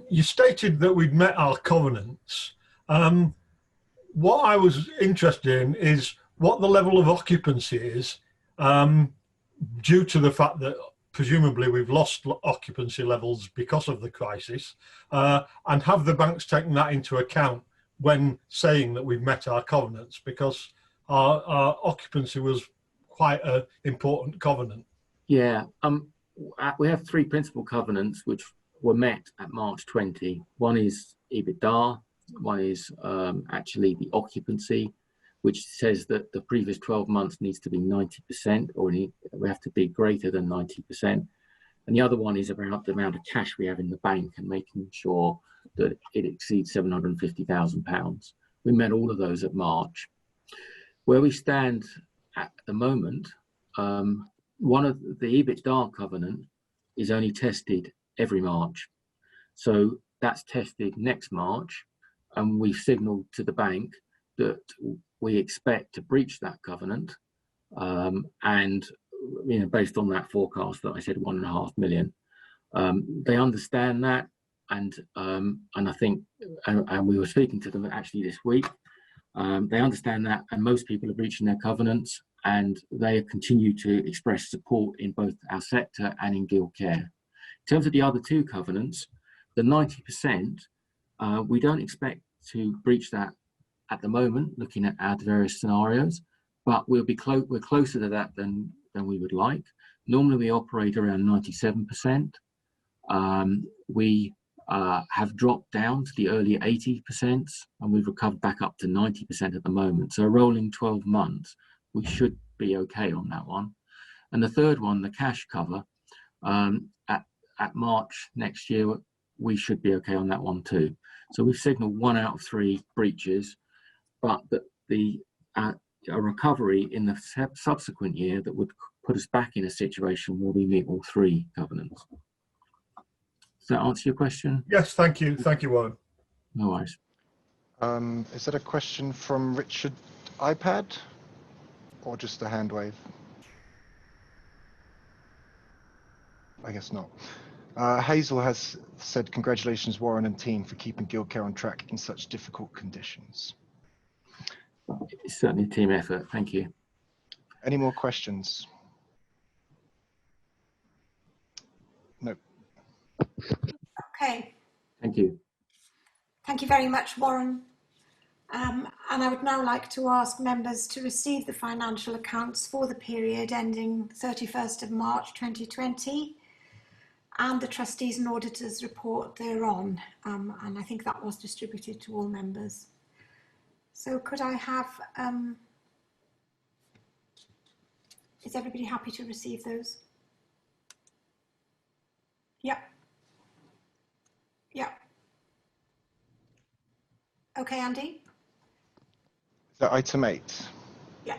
You stated that we'd met our covenants. What I was interested in is what the level of occupancy is, due to the fact that presumably we've lost occupancy levels because of the crisis, and have the banks taken that into account when saying that we've met our covenants, because our occupancy was quite an important covenant. Yeah, we have three principal covenants which were met at March 20. One is EBITDA, one is actually the occupancy, which says that the previous 12 months needs to be 90%, or we have to be greater than 90%. And the other one is about the amount of cash we have in the bank and making sure that it exceeds £750,000. We met all of those at March. Where we stand at the moment, one of the EBITDA covenant is only tested every March. So that's tested next March, and we've signalled to the bank that we expect to breach that covenant, and based on that forecast that I said, 1.5 million, they understand that, and I think, and we were speaking to them actually this week. They understand that, and most people are breaching their covenants, and they continue to express support in both our sector and in Guild Care. In terms of the other two covenants, the 90%, we don't expect to breach that at the moment, looking at our various scenarios, but we're closer to that than we would like. Normally we operate around 97%. We have dropped down to the early 80%, and we've recovered back up to 90% at the moment. So rolling 12 months, we should be okay on that one. And the third one, the cash cover, at March next year, we should be okay on that one too. So we've signalled 1 out of 3 breaches, but that a recovery in the subsequent year that would put us back in a situation where we meet all 3 covenants. Does that answer your question? Yes, thank you. Thank you, Warren. No worries. Is that a question from Richard iPad, or just a hand wave? I guess not. Hazel has said, congratulations, Warren and team, for keeping Guild Care on track in such difficult conditions. It's certainly a team effort. Thank you. Any more questions? No. Okay. Thank you. Thank you very much, Warren. And I would now like to ask members to receive the financial accounts for the period ending 31st of March 2020 and the trustees and auditors report thereon. And I think that was distributed to all members. So could I have, is everybody happy to receive those? Yep. Yep. Okay, Andy? Is that item 8? Yeah.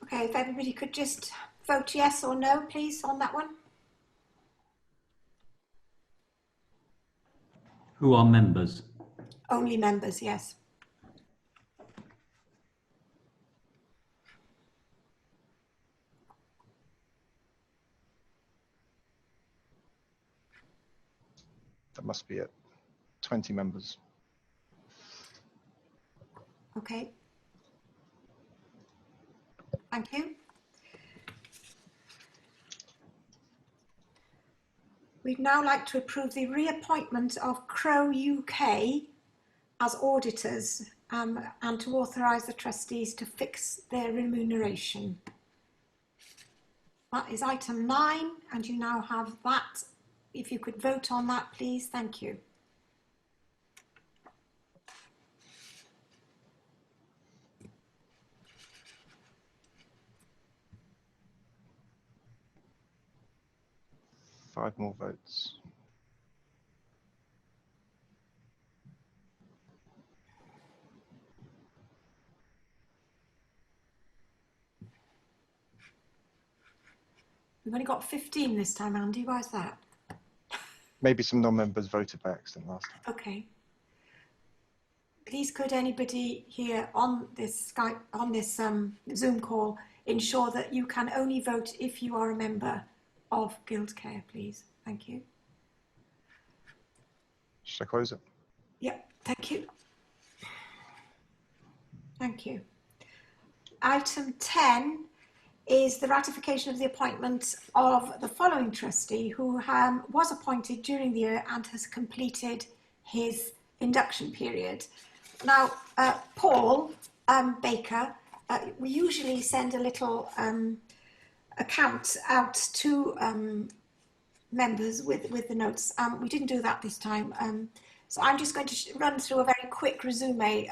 Okay, if everybody could just vote yes or no, please, on that one. Who are members? Only members, yes. That must be it. 20 members. Okay. Thank you. We'd now like to approve the reappointment of Crow UK as auditors, and to authorise the trustees to fix their remuneration. That is item 9, and you now have that. If you could vote on that, please. Thank you. Five more votes. We've only got 15 this time, Andy. Why is that? Maybe some non-members voted by accident last time. Okay. Please could anybody here on this Skype, on this Zoom call, ensure that you can only vote if you are a member of Guild Care, please? Thank you. Should I close it? Yeah, thank you. Thank you. Item 10 is the ratification of the appointment of the following trustee who was appointed during the year and has completed his induction period. Now, Paul Baker, we usually send a little account out to members with the notes. We didn't do that this time. So I'm just going to run through a very quick resume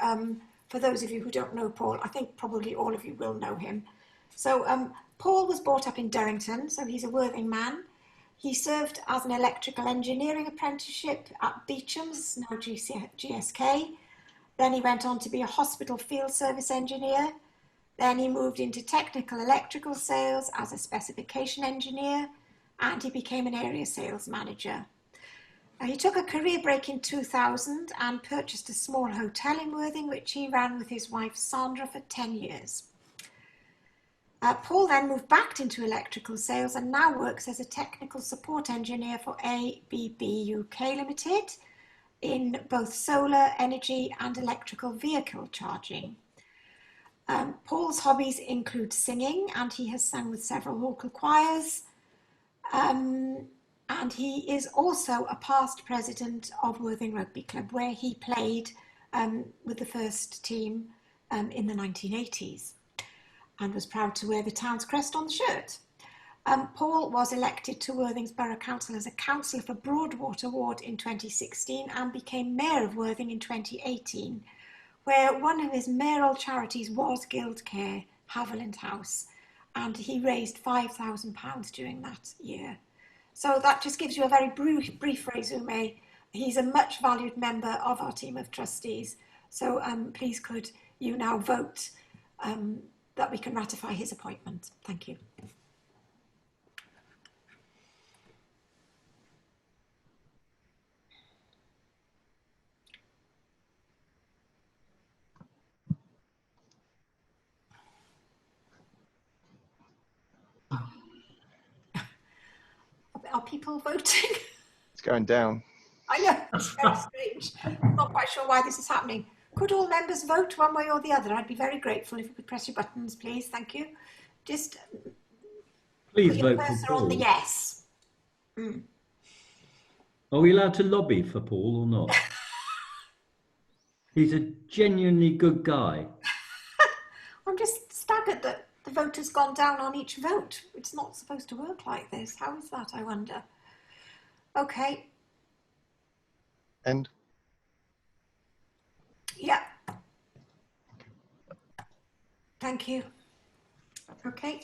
for those of you who don't know Paul. I think probably all of you will know him. So Paul was brought up in Durrington, so he's a Worthing man. He served as an electrical engineering apprenticeship at Beecham's, now GSK. Then he went on to be a hospital field service engineer. Then he moved into technical electrical sales as a specification engineer, and he became an area sales manager. He took a career break in 2000 and purchased a small hotel in Worthing, which he ran with his wife Sandra for 10 years. Paul then moved back into electrical sales and now works as a technical support engineer for ABB UK Limited in both solar energy and electrical vehicle charging. Paul's hobbies include singing, and he has sung with several local choirs. And he is also a past president of Worthing Rugby Club, where he played with the first team in the 1980s and was proud to wear the town's crest on the shirt. Paul was elected to Worthing's Borough Council as a councillor for Broadwater Ward in 2016 and became Mayor of Worthing in 2018, where one of his mayoral charities was Guild Care, Haviland House, and he raised £5,000 during that year. So that just gives you a very brief resume. He's a much valued member of our team of trustees. So please could you now vote that we can ratify his appointment. Thank you. Are people voting? It's going down. I know, it's very strange. I'm not quite sure why this is happening. Could all members vote one way or the other? I'd be very grateful if you could press your buttons, please. Thank you. Just please put your vote for cursor Paul. on the yes. Are we allowed to lobby for Paul or not? He's a genuinely good guy. I'm just staggered that the vote has gone down on each vote. It's not supposed to work like this. How is that, I wonder? Okay. End. Yeah. Thank you. Okay.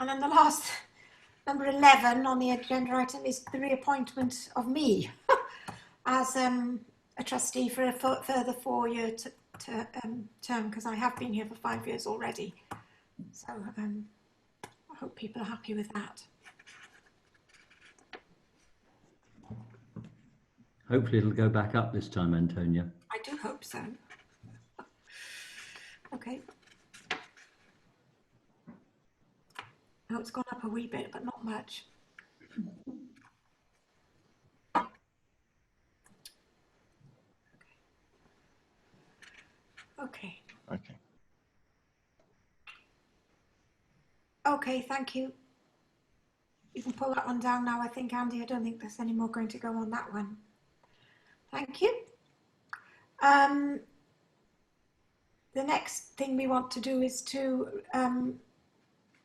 And then the last, number 11 on the agenda item is the reappointment of me as a trustee for a further 4-year term, because I have been here for 5 years already. So I hope people are happy with that. Hopefully it'll go back up this time, Antonia. I do hope so. Okay. Oh, it's gone up a wee bit, but not much. Okay. Okay. Okay, thank you. You can pull that one down now, I think, Andy. I don't think there's any more going to go on that one. Thank you. The next thing we want to do is to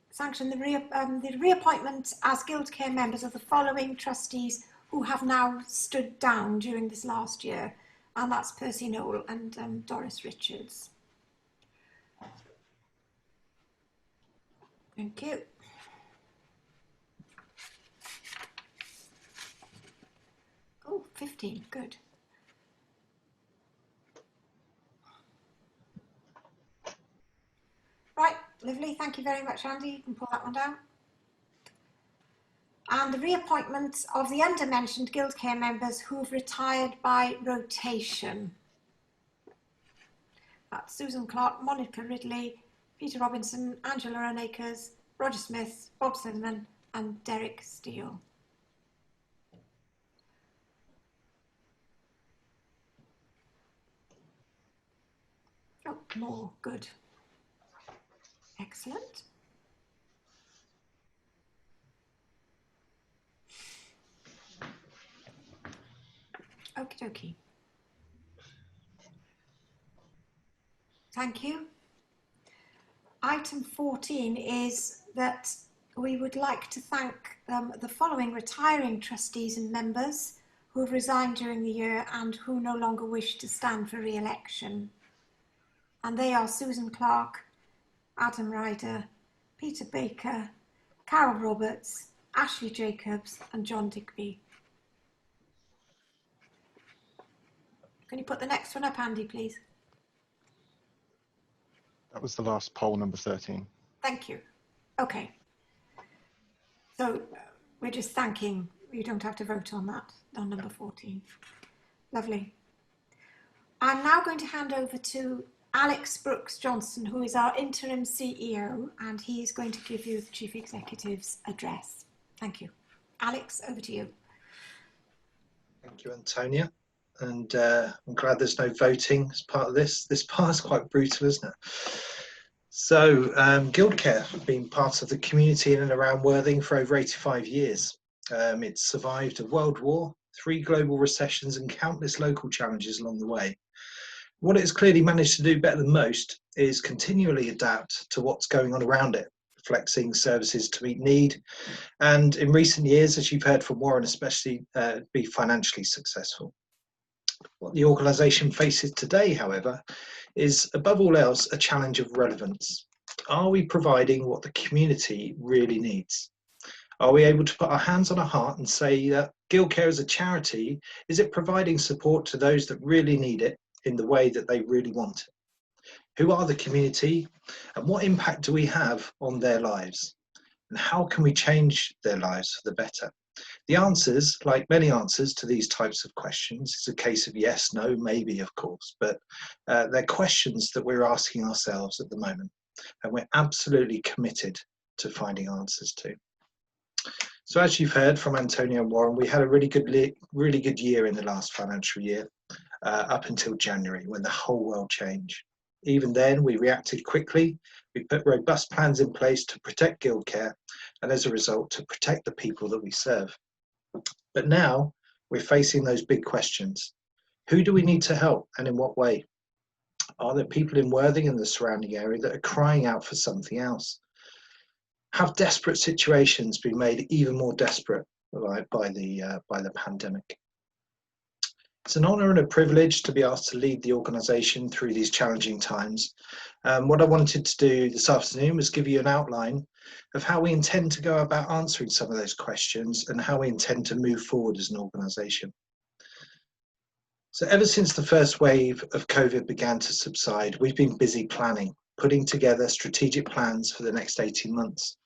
sanction the reappointment as Guild Care members of the following trustees who have now stood down during this last year, and that's Percy Noel and Doris Richards. Thank you. Oh, 15, good. Right, the Lovely, thank you very much, Andy. You can pull that one down. And the reappointment of the under-mentioned Guild Care members who've retired by rotation. That's Susan Clark, Monica Ridley, Peter Robinson, Angela Onakers, Roger Smith, Bob Sutherland and Derek Steele. Oh, more, good. Excellent. Okie dokie. Thank you. Item 14 is that we would like to thank the following retiring trustees and members who have resigned during the year and who no longer wish to stand for re-election. And they are Susan Clark, Adam Ryder, Peter Baker, Carol Roberts, Ashley Jacobs and John Digby. Can you put the next one up, Andy, please? That was the last poll, number 13. Thank you. Okay. So we're just thanking, you don't have to vote on that, on number 14. Lovely. I'm now going to hand over to Alex Brooks Johnson, who is our interim CEO, and he's going to give you the Chief Executive's address. Thank you. Alex, over to you. Thank you, Antonia. And I'm glad there's no voting as part of this. This part is quite brutal, isn't it? So Guild Care has been part of the community in and around Worthing for over 85 years. It's survived a world war, 3 global recessions and countless local challenges along the way. What it has clearly managed to do better than most is continually adapt to what's going on around it, flexing services to meet need, and in recent years, as you've heard from Warren especially, be financially successful. What the organisation faces today, however, is above all else a challenge of relevance. Are we providing what the community really needs? Are we able to put our hands on our heart and say that Guild Care as a charity, is it providing support to those that really need it in the way that they really want it? Who are the community and what impact do we have on their lives? And how can we change their lives for the better? The answers, like many answers to these types of questions, is a case of yes, no, maybe, of course, but they're questions that we're asking ourselves at the moment, and we're absolutely committed to finding answers to. So as you've heard from Antonia and Warren, we had a really good year in the last financial year, up until January, when the whole world changed. Even then, we reacted quickly. We put robust plans in place to protect Guild Care, and as a result, to protect the people that we serve. But now we're facing those big questions. Who do we need to help, and in what way? Are there people in Worthing and the surrounding area that are crying out for something else? Have desperate situations been made even more desperate by the pandemic? It's an honour and a privilege to be asked to lead the organisation through these challenging times. What I wanted to do this afternoon was give you an outline of how we intend to go about answering some of those questions and how we intend to move forward as an organisation. So ever since the first wave of COVID began to subside, we've been busy planning, putting together strategic plans for the next 18 months.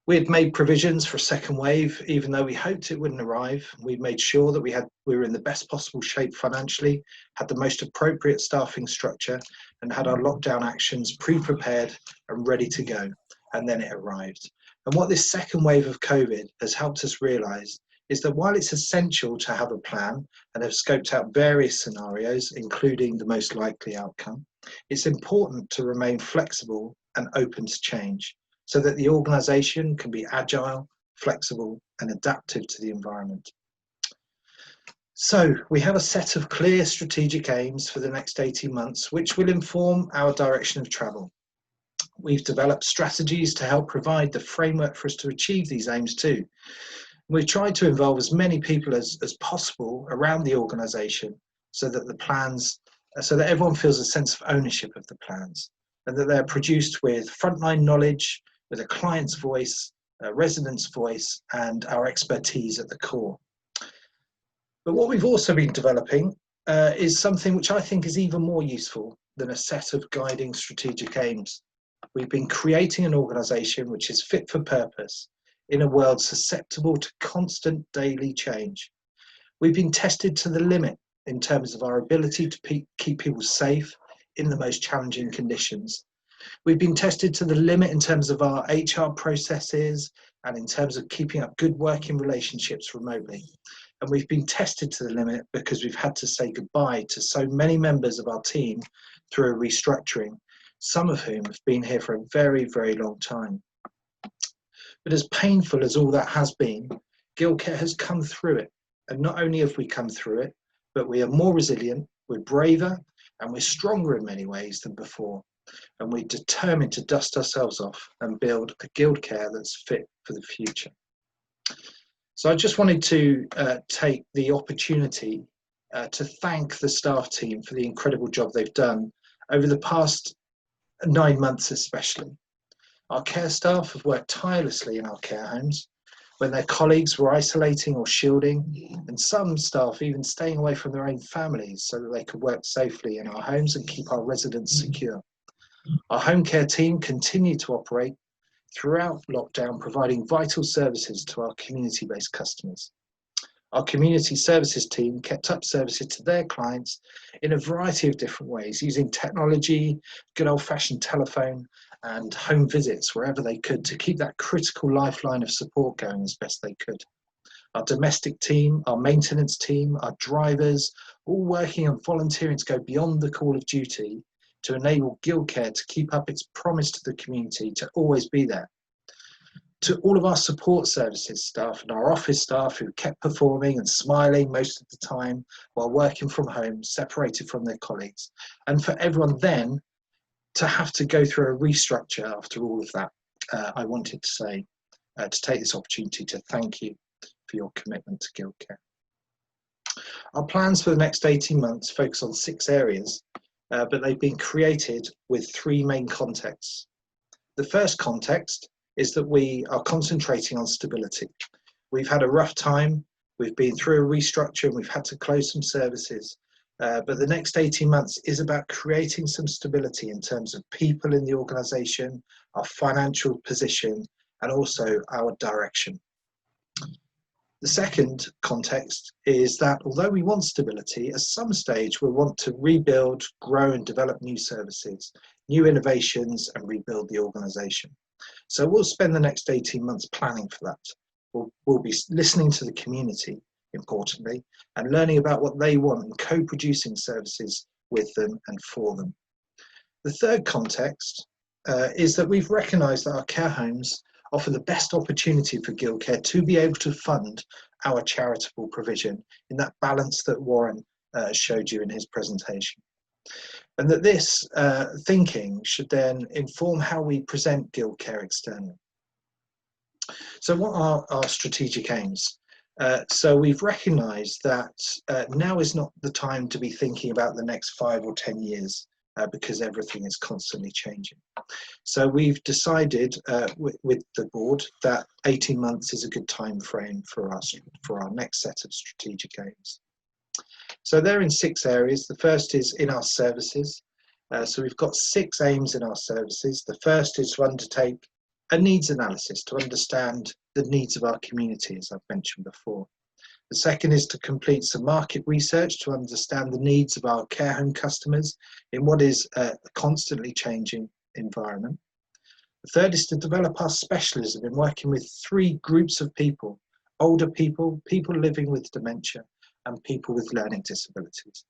We had made provisions for a second wave, even though we hoped it wouldn't arrive. We made sure that we were in the best possible shape financially, had the most appropriate staffing structure, and had our lockdown actions pre-prepared and ready to go. And then it arrived. And what this second wave of COVID has helped us realise is that while it's essential to have a plan and have scoped out various scenarios, including the most likely outcome, it's important to remain flexible and open to change, so that the organisation can be agile, flexible and adaptive to the environment. So we have a set of clear strategic aims for the next 18 months, which will inform our direction of travel. We've developed strategies to help provide the framework for us to achieve these aims too. We've tried to involve as many people as possible around the organisation so that everyone feels a sense of ownership of the plans, and that they're produced with frontline knowledge, with a client's voice, a resident's voice, and our expertise at the core. But what we've also been developing is something which I think is even more useful than a set of guiding strategic aims. We've been creating an organisation which is fit for purpose in a world susceptible to constant daily change. We've been tested to the limit in terms of our ability to keep people safe in the most challenging conditions. We've been tested to the limit in terms of our HR processes and in terms of keeping up good working relationships remotely. And we've been tested to the limit because we've had to say goodbye to so many members of our team through a restructuring, some of whom have been here for a very, very long time. But as painful as all that has been, Guildcare has come through it. And not only have we come through it, but we are more resilient, we're braver, and we're stronger in many ways than before. And we're determined to dust ourselves off and build a Guildcare that's fit for the future. So I just wanted to take the opportunity to thank the staff team for the incredible job they've done over the past 9 months especially. Our care staff have worked tirelessly in our care homes when their colleagues were isolating or shielding, and some staff even staying away from their own families so that they could work safely in our homes and keep our residents secure. Our home care team continued to operate throughout lockdown, providing vital services to our community-based customers. Our community services team kept up services to their clients in a variety of different ways, using technology, good old-fashioned telephone, and home visits wherever they could to keep that critical lifeline of support going as best they could. Our domestic team, our maintenance team, our drivers, all working and volunteering to go beyond the call of duty to enable Guildcare to keep up its promise to the community to always be there. To all of our support services staff and our office staff who kept performing and smiling most of the time while working from home, separated from their colleagues. And for everyone then to have to go through a restructure after all of that, I wanted to say, to take this opportunity to thank you for your commitment to Guildcare. Our plans for the next 18 months focus on 6 areas, but they've been created with 3 main contexts. The first context is that we are concentrating on stability. We've had a rough time, we've been through a restructure and we've had to close some services, but the next 18 months is about creating some stability in terms of people in the organisation, our financial position, and also our direction. The second context is that although we want stability, at some stage we'll want to rebuild, grow and develop new services, new innovations and rebuild the organisation. So we'll spend the next 18 months planning for that. We'll be listening to the community, importantly, and learning about what they want and co-producing services with them and for them. The third context is that we've recognised that our care homes offer the best opportunity for Guildcare to be able to fund our charitable provision in that balance that Warren showed you in his presentation. And that this thinking should then inform how we present Guildcare externally. So what are our strategic aims? So we've recognised that now is not the time to be thinking about the next 5 or 10 years because everything is constantly changing. So we've decided with the board that 18 months is a good time frame for us for our next set of strategic aims. So they're in 6 areas. The first is in our services. So we've got 6 aims in our services. The first is to undertake a needs analysis to understand the needs of our community, as I've mentioned before. The second is to complete some market research to understand the needs of our care home customers in what is a constantly changing environment. The third is to develop our specialism in working with 3 groups of people: older people, people living with dementia, and people with learning disabilities.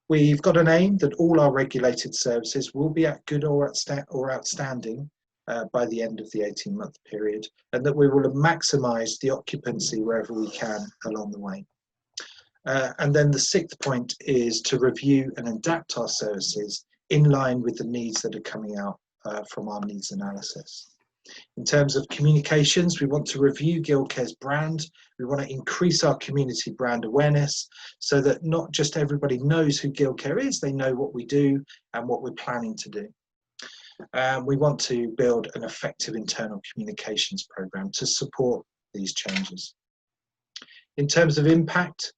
We've got an aim that all our regulated services will be at good or outstanding by the end of the 18-month period, and that we will maximise the occupancy wherever we can along the way. And then the 6th point is to review and adapt our services in line with the needs that are coming out from our needs analysis. In terms of communications, we want to review Guildcare's brand. We want to increase our community brand awareness so that not just everybody knows who Guildcare is, they know what we do and what we're planning to do. We want to build an effective internal communications program to support these changes. In terms of impact,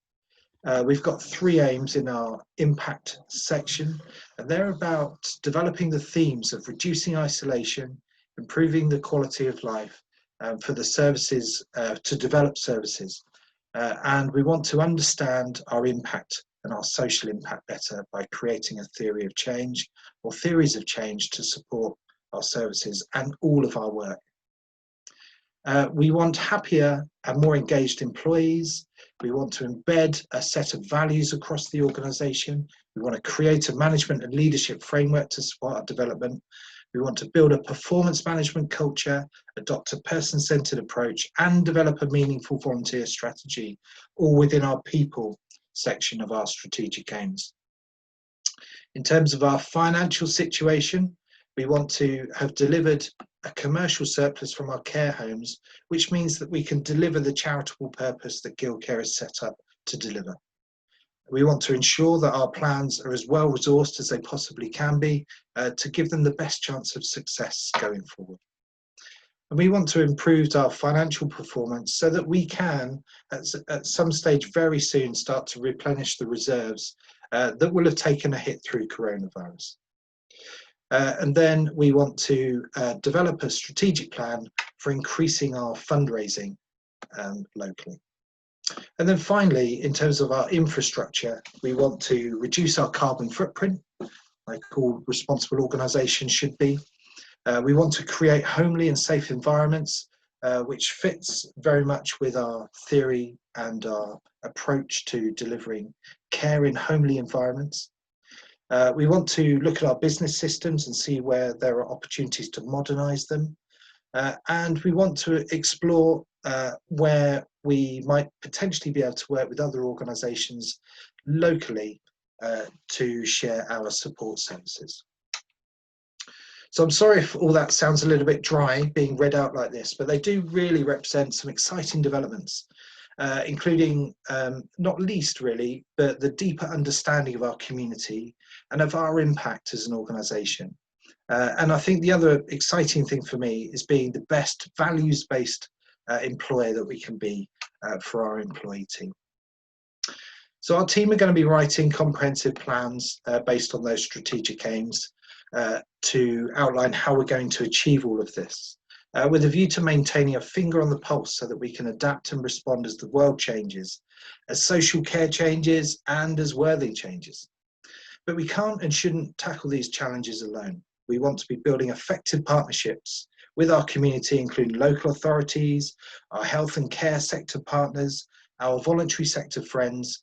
We've got 3 aims in our impact section, and they're about developing the themes of reducing isolation, improving the quality of life for the services, to develop services. And we want to understand our impact and our social impact better by creating a theory of change or theories of change to support our services and all of our work. We want happier and more engaged employees. We want to embed a set of values across the organisation. We want to create a management and leadership framework to support our development. We want to build a performance management culture, adopt a person-centred approach, and develop a meaningful volunteer strategy, all within our people section of our strategic aims. In terms of our financial situation, we want to have delivered a commercial surplus from our care homes, which means that we can deliver the charitable purpose that Guild Care is set up to deliver. We want to ensure that our plans are as well resourced as they possibly can be to give them the best chance of success going forward. And we want to improve our financial performance so that we can, at some stage very soon, start to replenish the reserves that will have taken a hit through coronavirus. And then we want to develop a strategic plan for increasing our fundraising locally. And then finally, in terms of our infrastructure, we want to reduce our carbon footprint, like all responsible organisations should be. We want to create homely and safe environments, which fits very much with our theory and our approach to delivering care in homely environments. We want to look at our business systems and see where there are opportunities to modernise them. And we want to explore where we might potentially be able to work with other organisations locally to share our support services. So I'm sorry if all that sounds a little bit dry being read out like this, but they do really represent some exciting developments, including not least really, but the deeper understanding of our community and of our impact as an organisation. And I think the other exciting thing for me is being the best values-based employer that we can be for our employee team. So our team are going to be writing comprehensive plans based on those strategic aims to outline how we're going to achieve all of this, with a view to maintaining a finger on the pulse so that we can adapt and respond as the world changes, as social care changes and as worthing changes. But we can't and shouldn't tackle these challenges alone. We want to be building effective partnerships with our community, including local authorities, our health and care sector partners, our voluntary sector friends,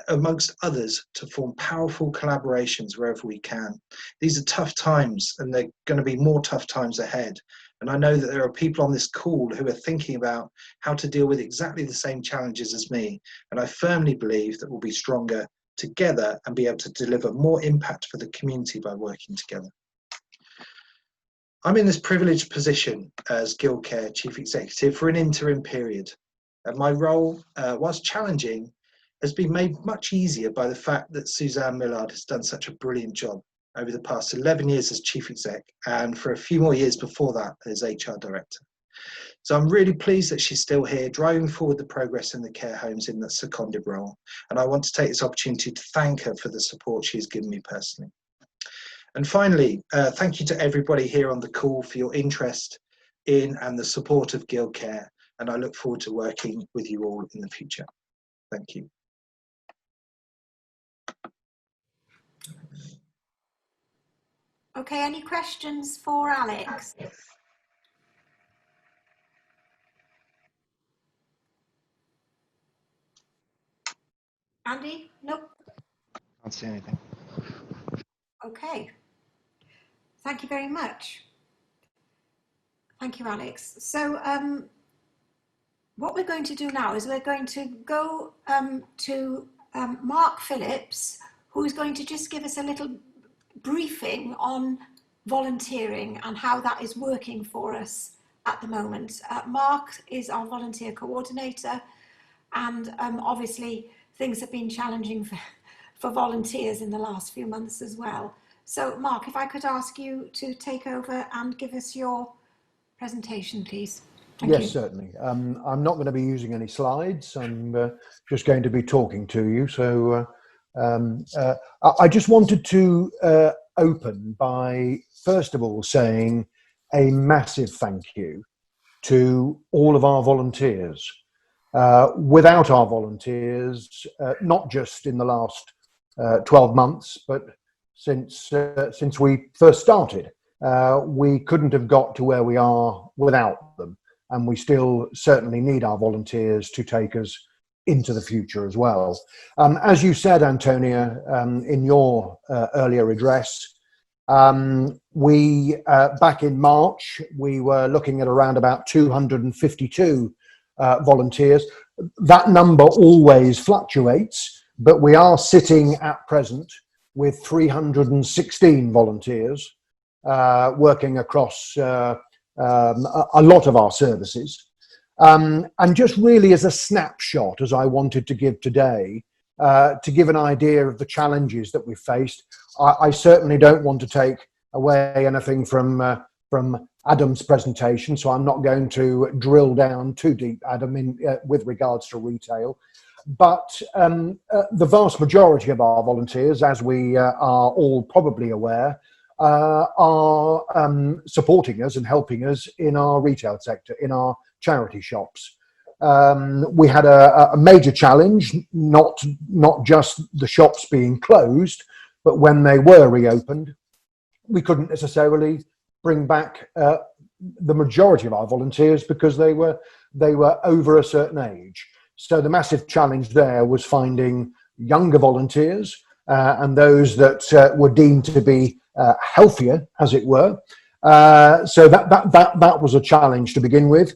amongst others, to form powerful collaborations wherever we can. These are tough times, and they're going to be more tough times ahead. And I know that there are people on this call who are thinking about how to deal with exactly the same challenges as me. And I firmly believe that we'll be stronger together and be able to deliver more impact for the community by working together. I'm in this privileged position as Guild Care Chief Executive for an interim period. And my role, whilst challenging, has been made much easier by the fact that Suzanne Millard has done such a brilliant job over the past 11 years as Chief Exec, and for a few more years before that as HR Director. So I'm really pleased that she's still here, driving forward the progress in the care homes in that seconded role. And I want to take this opportunity to thank her for the support she's given me personally. And finally, thank you to everybody here on the call for your interest in and the support of Guild Care. And I look forward to working with you all in the future. Thank you. Okay, any questions for Alex? Andy? Nope. Can't see anything. Okay. Thank you very much. Thank you, Alex. So what we're going to do now is we're going to go to Mark Phillips, who's going to just give us a little briefing on volunteering and how that is working for us at the moment. Mark is our volunteer coordinator, and obviously things have been challenging for volunteers in the last few months as well. So Mark, if I could ask you to take over and give us your presentation, please. Thank Yes, you. certainly. I'm not going to be using any slides. I'm just going to be talking to you. So I just wanted to open by, first of all, saying a massive thank you to all of our volunteers. Without our volunteers, not just in the last 12 months, but since we first started, we couldn't have got to where we are without them. And we still certainly need our volunteers to take us into the future as well. As you said, Antonia, in your earlier address, we back in March, we were looking at around about 252 volunteers. That number always fluctuates, but we are sitting at present with 316 volunteers working across a lot of our services. And just really as a snapshot, as I wanted to give today, to give an idea of the challenges that we've faced. I certainly don't want to take away anything from Adam's presentation, so I'm not going to drill down too deep, Adam, with regards to retail. But the vast majority of our volunteers, as we are all probably aware, are supporting us and helping us in our retail sector, in our charity shops. We had a major challenge, not just the shops being closed, but when they were reopened, we couldn't necessarily bring back the majority of our volunteers because they were over a certain age. So the massive challenge there was finding younger volunteers and those that were deemed to be healthier, as it were. So that was a challenge to begin with,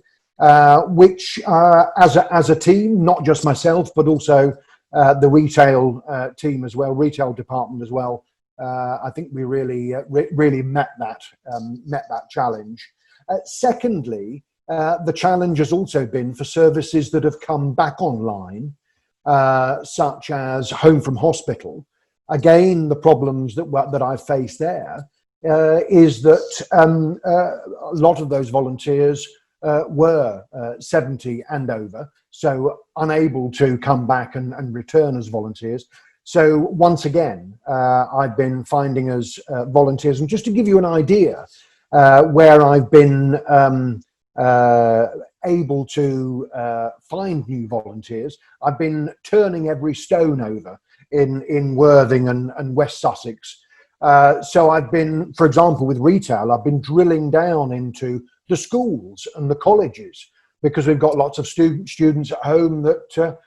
which as a team, not just myself, but also the retail team as well, retail department as well. I think we really met that challenge. Secondly, the challenge has also been for services that have come back online, such as home from hospital. Again, the problems that I faced there is that a lot of those volunteers were 70 and over, so unable to come back and return as volunteers. So once again, I've been finding as volunteers, and just to give you an idea where I've been able to find new volunteers, I've been turning every stone over in Worthing and West Sussex. So I've been, for example, with retail, I've been drilling down into the schools and the colleges because we've got lots of students at home that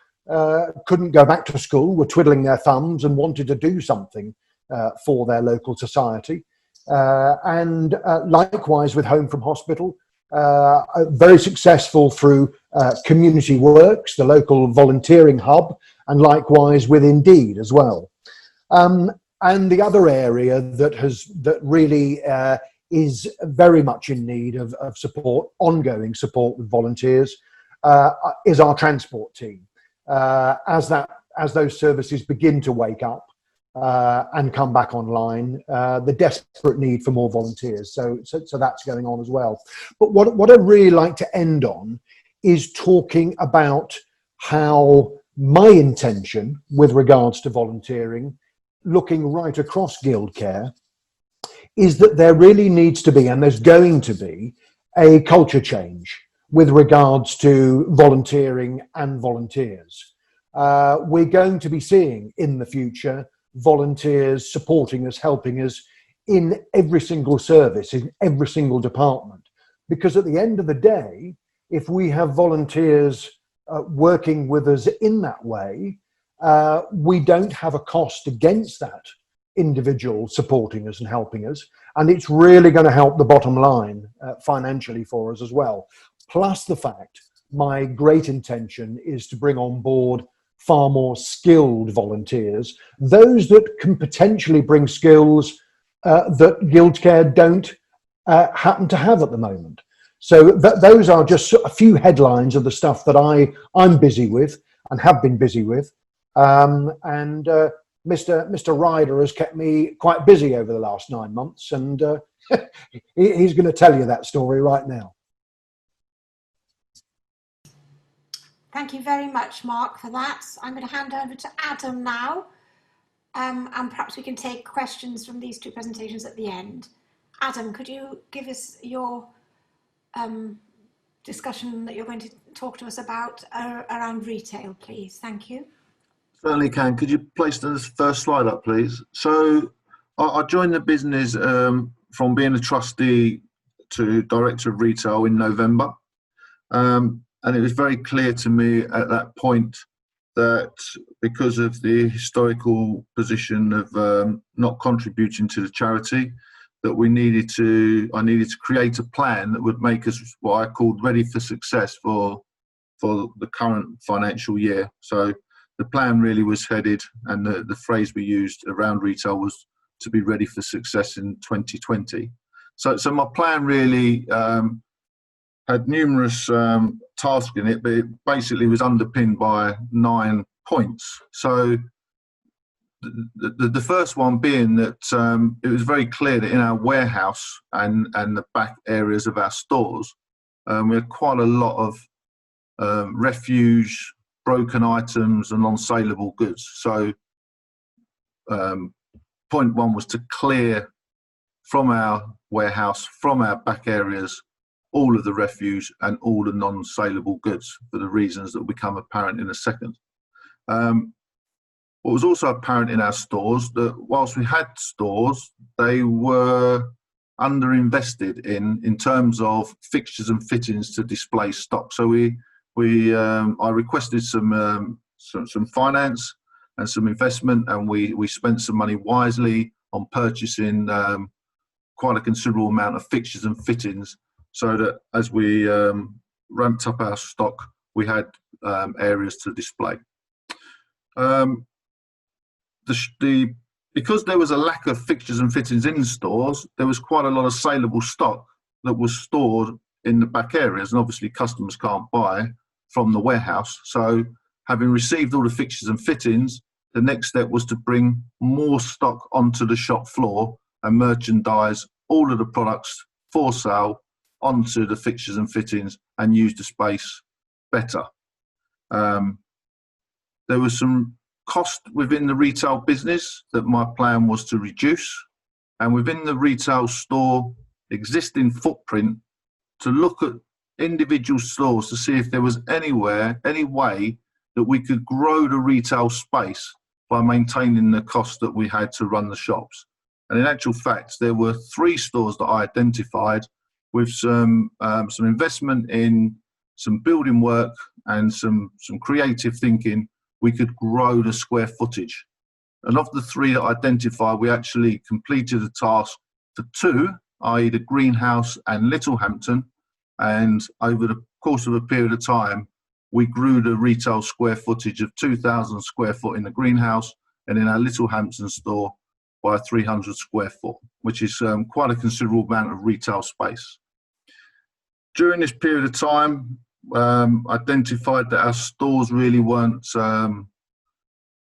couldn't go back to school, were twiddling their thumbs and wanted to do something for their local society. And likewise with Home from Hospital, very successful through Community Works, the local volunteering hub, and likewise with Indeed as well. And the other area that really is very much in need of support, ongoing support with volunteers, is our transport team. As those services begin to wake up and come back online, the desperate need for more volunteers. So that's going on as well. But what I'd really like to end on is talking about how my intention with regards to volunteering, looking right across Guildcare, is that there really needs to be, and there's going to be, a culture change with regards to volunteering and volunteers. We're going to be seeing in the future volunteers supporting us, helping us in every single service, in every single department. Because at the end of the day, if we have volunteers working with us in that way, we don't have a cost against that individual supporting us and helping us. And it's really going to help the bottom line financially for us as well. Plus the fact, my great intention is to bring on board far more skilled volunteers, those that can potentially bring skills that Guildcare don't happen to have at the moment. So those are just a few headlines of the stuff that I'm busy with and have been busy with. Mr. Ryder has kept me quite busy over the last 9 months, and he's going to tell you that story right now. Thank you very much, Mark, for that. I'm going to hand over to Adam now, and perhaps we can take questions from these two presentations at the end. Adam, could you give us your discussion that you're going to talk to us about around retail, please? Thank you. Certainly can. Could you place the first slide up, please? So I joined the business from being a trustee to director of retail in November. And it was very clear to me at that point that because of the historical position of not contributing to the charity, that I needed to create a plan that would make us what I called ready for success for the current financial year. So the plan really was headed, and the phrase we used around retail was to be ready for success in 2020. So my plan really had numerous tasks in it, but it basically was underpinned by 9 points. So the first one being that it was very clear that in our warehouse and the back areas of our stores, we had quite a lot of refuse, broken items and non-saleable goods. So point one was to clear from our warehouse, from our back areas, all of the refuse and all the non-saleable goods for the reasons that will become apparent in a second. What was also apparent in our stores, that whilst we had stores, they were underinvested in terms of fixtures and fittings to display stock. So I requested some finance and some investment, and we spent some money wisely on purchasing quite a considerable amount of fixtures and fittings, so that as we ramped up our stock, we had areas to display. Because there was a lack of fixtures and fittings in stores, there was quite a lot of saleable stock that was stored in the back areas, and obviously customers can't buy from the warehouse. So having received all the fixtures and fittings, the next step was to bring more stock onto the shop floor and merchandise all of the products for sale onto the fixtures and fittings and use the space better. There was some cost within the retail business that my plan was to reduce, and within the retail store existing footprint, to look at individual stores to see if there was any way that we could grow the retail space by maintaining the cost that we had to run the shops. And in actual fact, there were 3 stores that I identified with some investment in some building work and some creative thinking. We could grow the square footage. And of the 3 that I identified, we actually completed the task for 2, i.e. the greenhouse and Littlehampton. And over the course of a period of time, we grew the retail square footage of 2,000 square foot in the greenhouse, and in our Littlehampton store by 300 square foot, which is quite a considerable amount of retail space. During this period of time, identified that our stores really weren't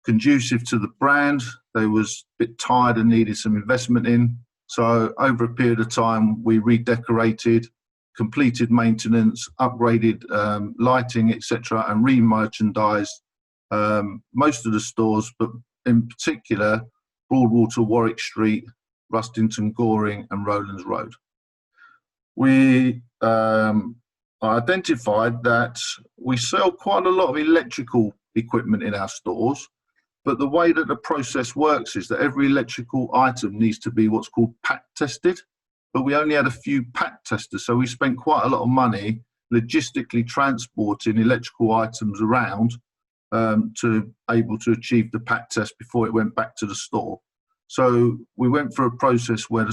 conducive to the brand. They was a bit tired and needed some investment in. So over a period of time, we redecorated, completed maintenance, upgraded lighting, etc., and re-merchandised most of the stores, but in particular Broadwater, Warwick Street, Rustington, Goring and Rowlands Road. We identified that we sell quite a lot of electrical equipment in our stores, but the way that the process works is that every electrical item needs to be what's called pack tested, but we only had a few pack testers, so we spent quite a lot of money logistically transporting electrical items around to able to achieve the pack test before it went back to the store. So we went through a process where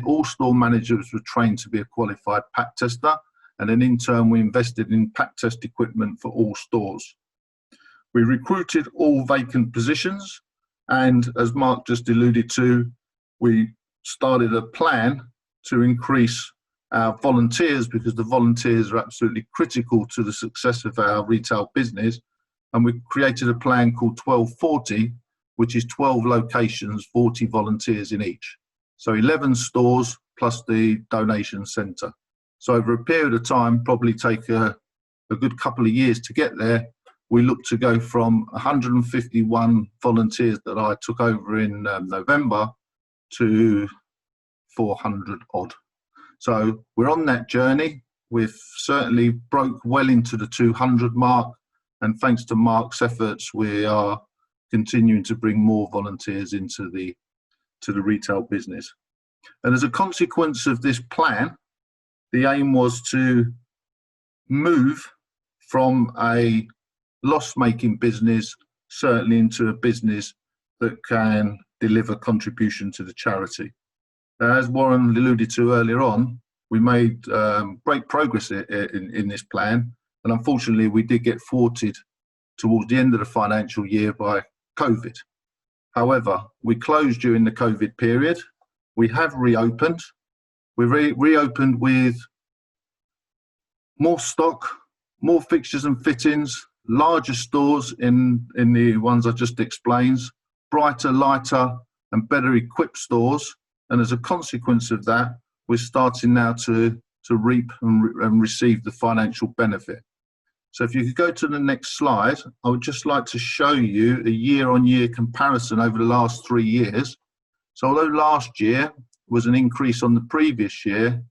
all store managers were trained to be a qualified pack tester, and then in turn we invested in pack test equipment for all stores. We recruited all vacant positions, and as Mark just alluded to, we started a plan to increase our volunteers, because the volunteers are absolutely critical to the success of our retail business. And we created a plan called 1240, which is 12 locations, 40 volunteers in each. So 11 stores plus the donation centre. So over a period of time, probably take a good couple of years to get there, we looked to go from 151 volunteers that I took over in November to 400 odd. So we're on that journey. We've certainly broke well into the 200 mark, and thanks to Mark's efforts, we are continuing to bring more volunteers into the retail business. And as a consequence of this plan, the aim was to move from a loss-making business certainly into a business that can deliver contribution to the charity. As Warren alluded to earlier on, we made great progress in this plan, and unfortunately we did get thwarted towards the end of the financial year by COVID. However, we closed during the COVID period. We have reopened. We reopened with more stock, more fixtures and fittings, larger stores in the ones I just explained, brighter, lighter and better equipped stores. And as a consequence of that, we're starting now to reap and receive the financial benefit. So if you could go to the next slide, I would just like to show you a year-on-year comparison over the last 3 years. So although last year was an increase on the previous year,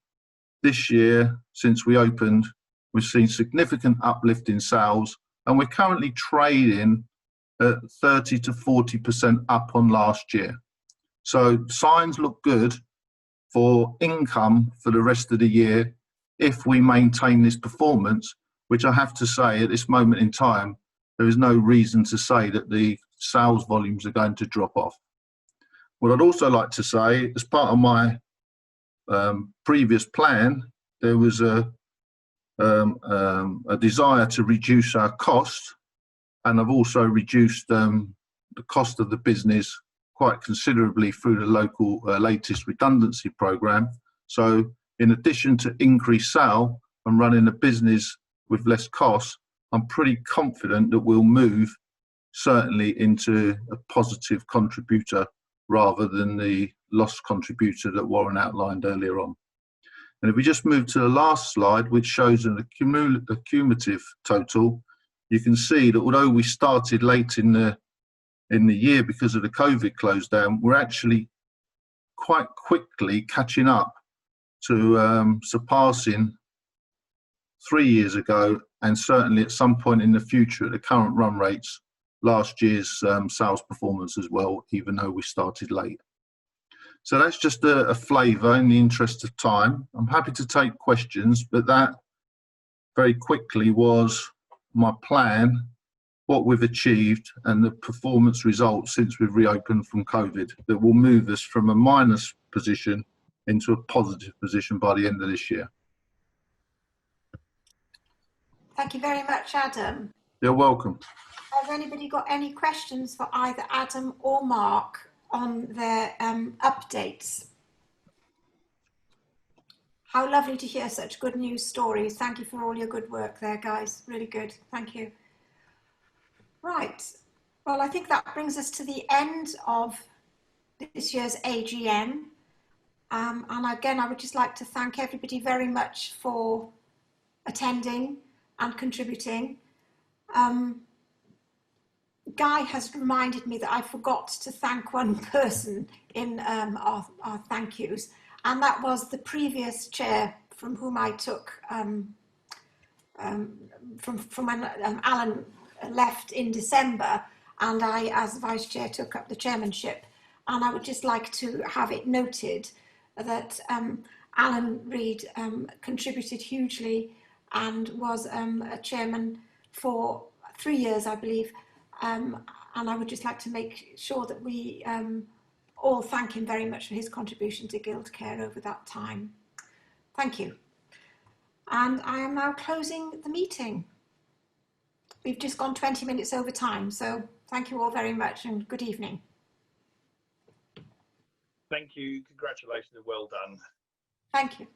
this year, since we opened, we've seen significant uplift in sales, and we're currently trading at 30 to 40% up on last year. So signs look good for income for the rest of the year if we maintain this performance, which I have to say at this moment in time, there is no reason to say that the sales volumes are going to drop off. What I'd also like to say, as part of my previous plan, there was a desire to reduce our cost, and I've also reduced the cost of the business quite considerably through the local latest redundancy program. So in addition to increased sale and running a business with less costs, I'm pretty confident that we'll move certainly into a positive contributor rather than the loss contributor that Warren outlined earlier on. And if we just move to the last slide, which shows an cumulative total, you can see that although we started late in the year because of the COVID close down, we're actually quite quickly catching up to surpassing 3 years ago, and certainly at some point in the future at the current run rates, last year's sales performance as well, even though we started late. So that's just a flavour in the interest of time. I'm happy to take questions, but that very quickly was my plan, what we've achieved and the performance results since we've reopened from COVID that will move us from a minus position into a positive position by the end of this year. Thank you very much, Adam. You're welcome. Has anybody got any questions for either Adam or Mark on their updates? How lovely to hear such good news stories. Thank you for all your good work there, guys. Really good. Thank you. Right. Well, I think that brings us to the end of this year's AGM. And again, I would just like to thank everybody very much for attending and contributing. Guy has reminded me that I forgot to thank one person in our thank yous, and that was the previous chair from whom I took from when Alan left in December, and I, as vice chair, took up the chairmanship. And I would just like to have it noted that Alan Reid contributed hugely and was a chairman for 3 years, I believe. And I would just like to make sure that we all thank him very much for his contribution to Guild Care over that time. Thank you. And I am now closing the meeting. We've just gone 20 minutes over time, so thank you all very much and good evening. Thank you. Congratulations and well done. Thank you.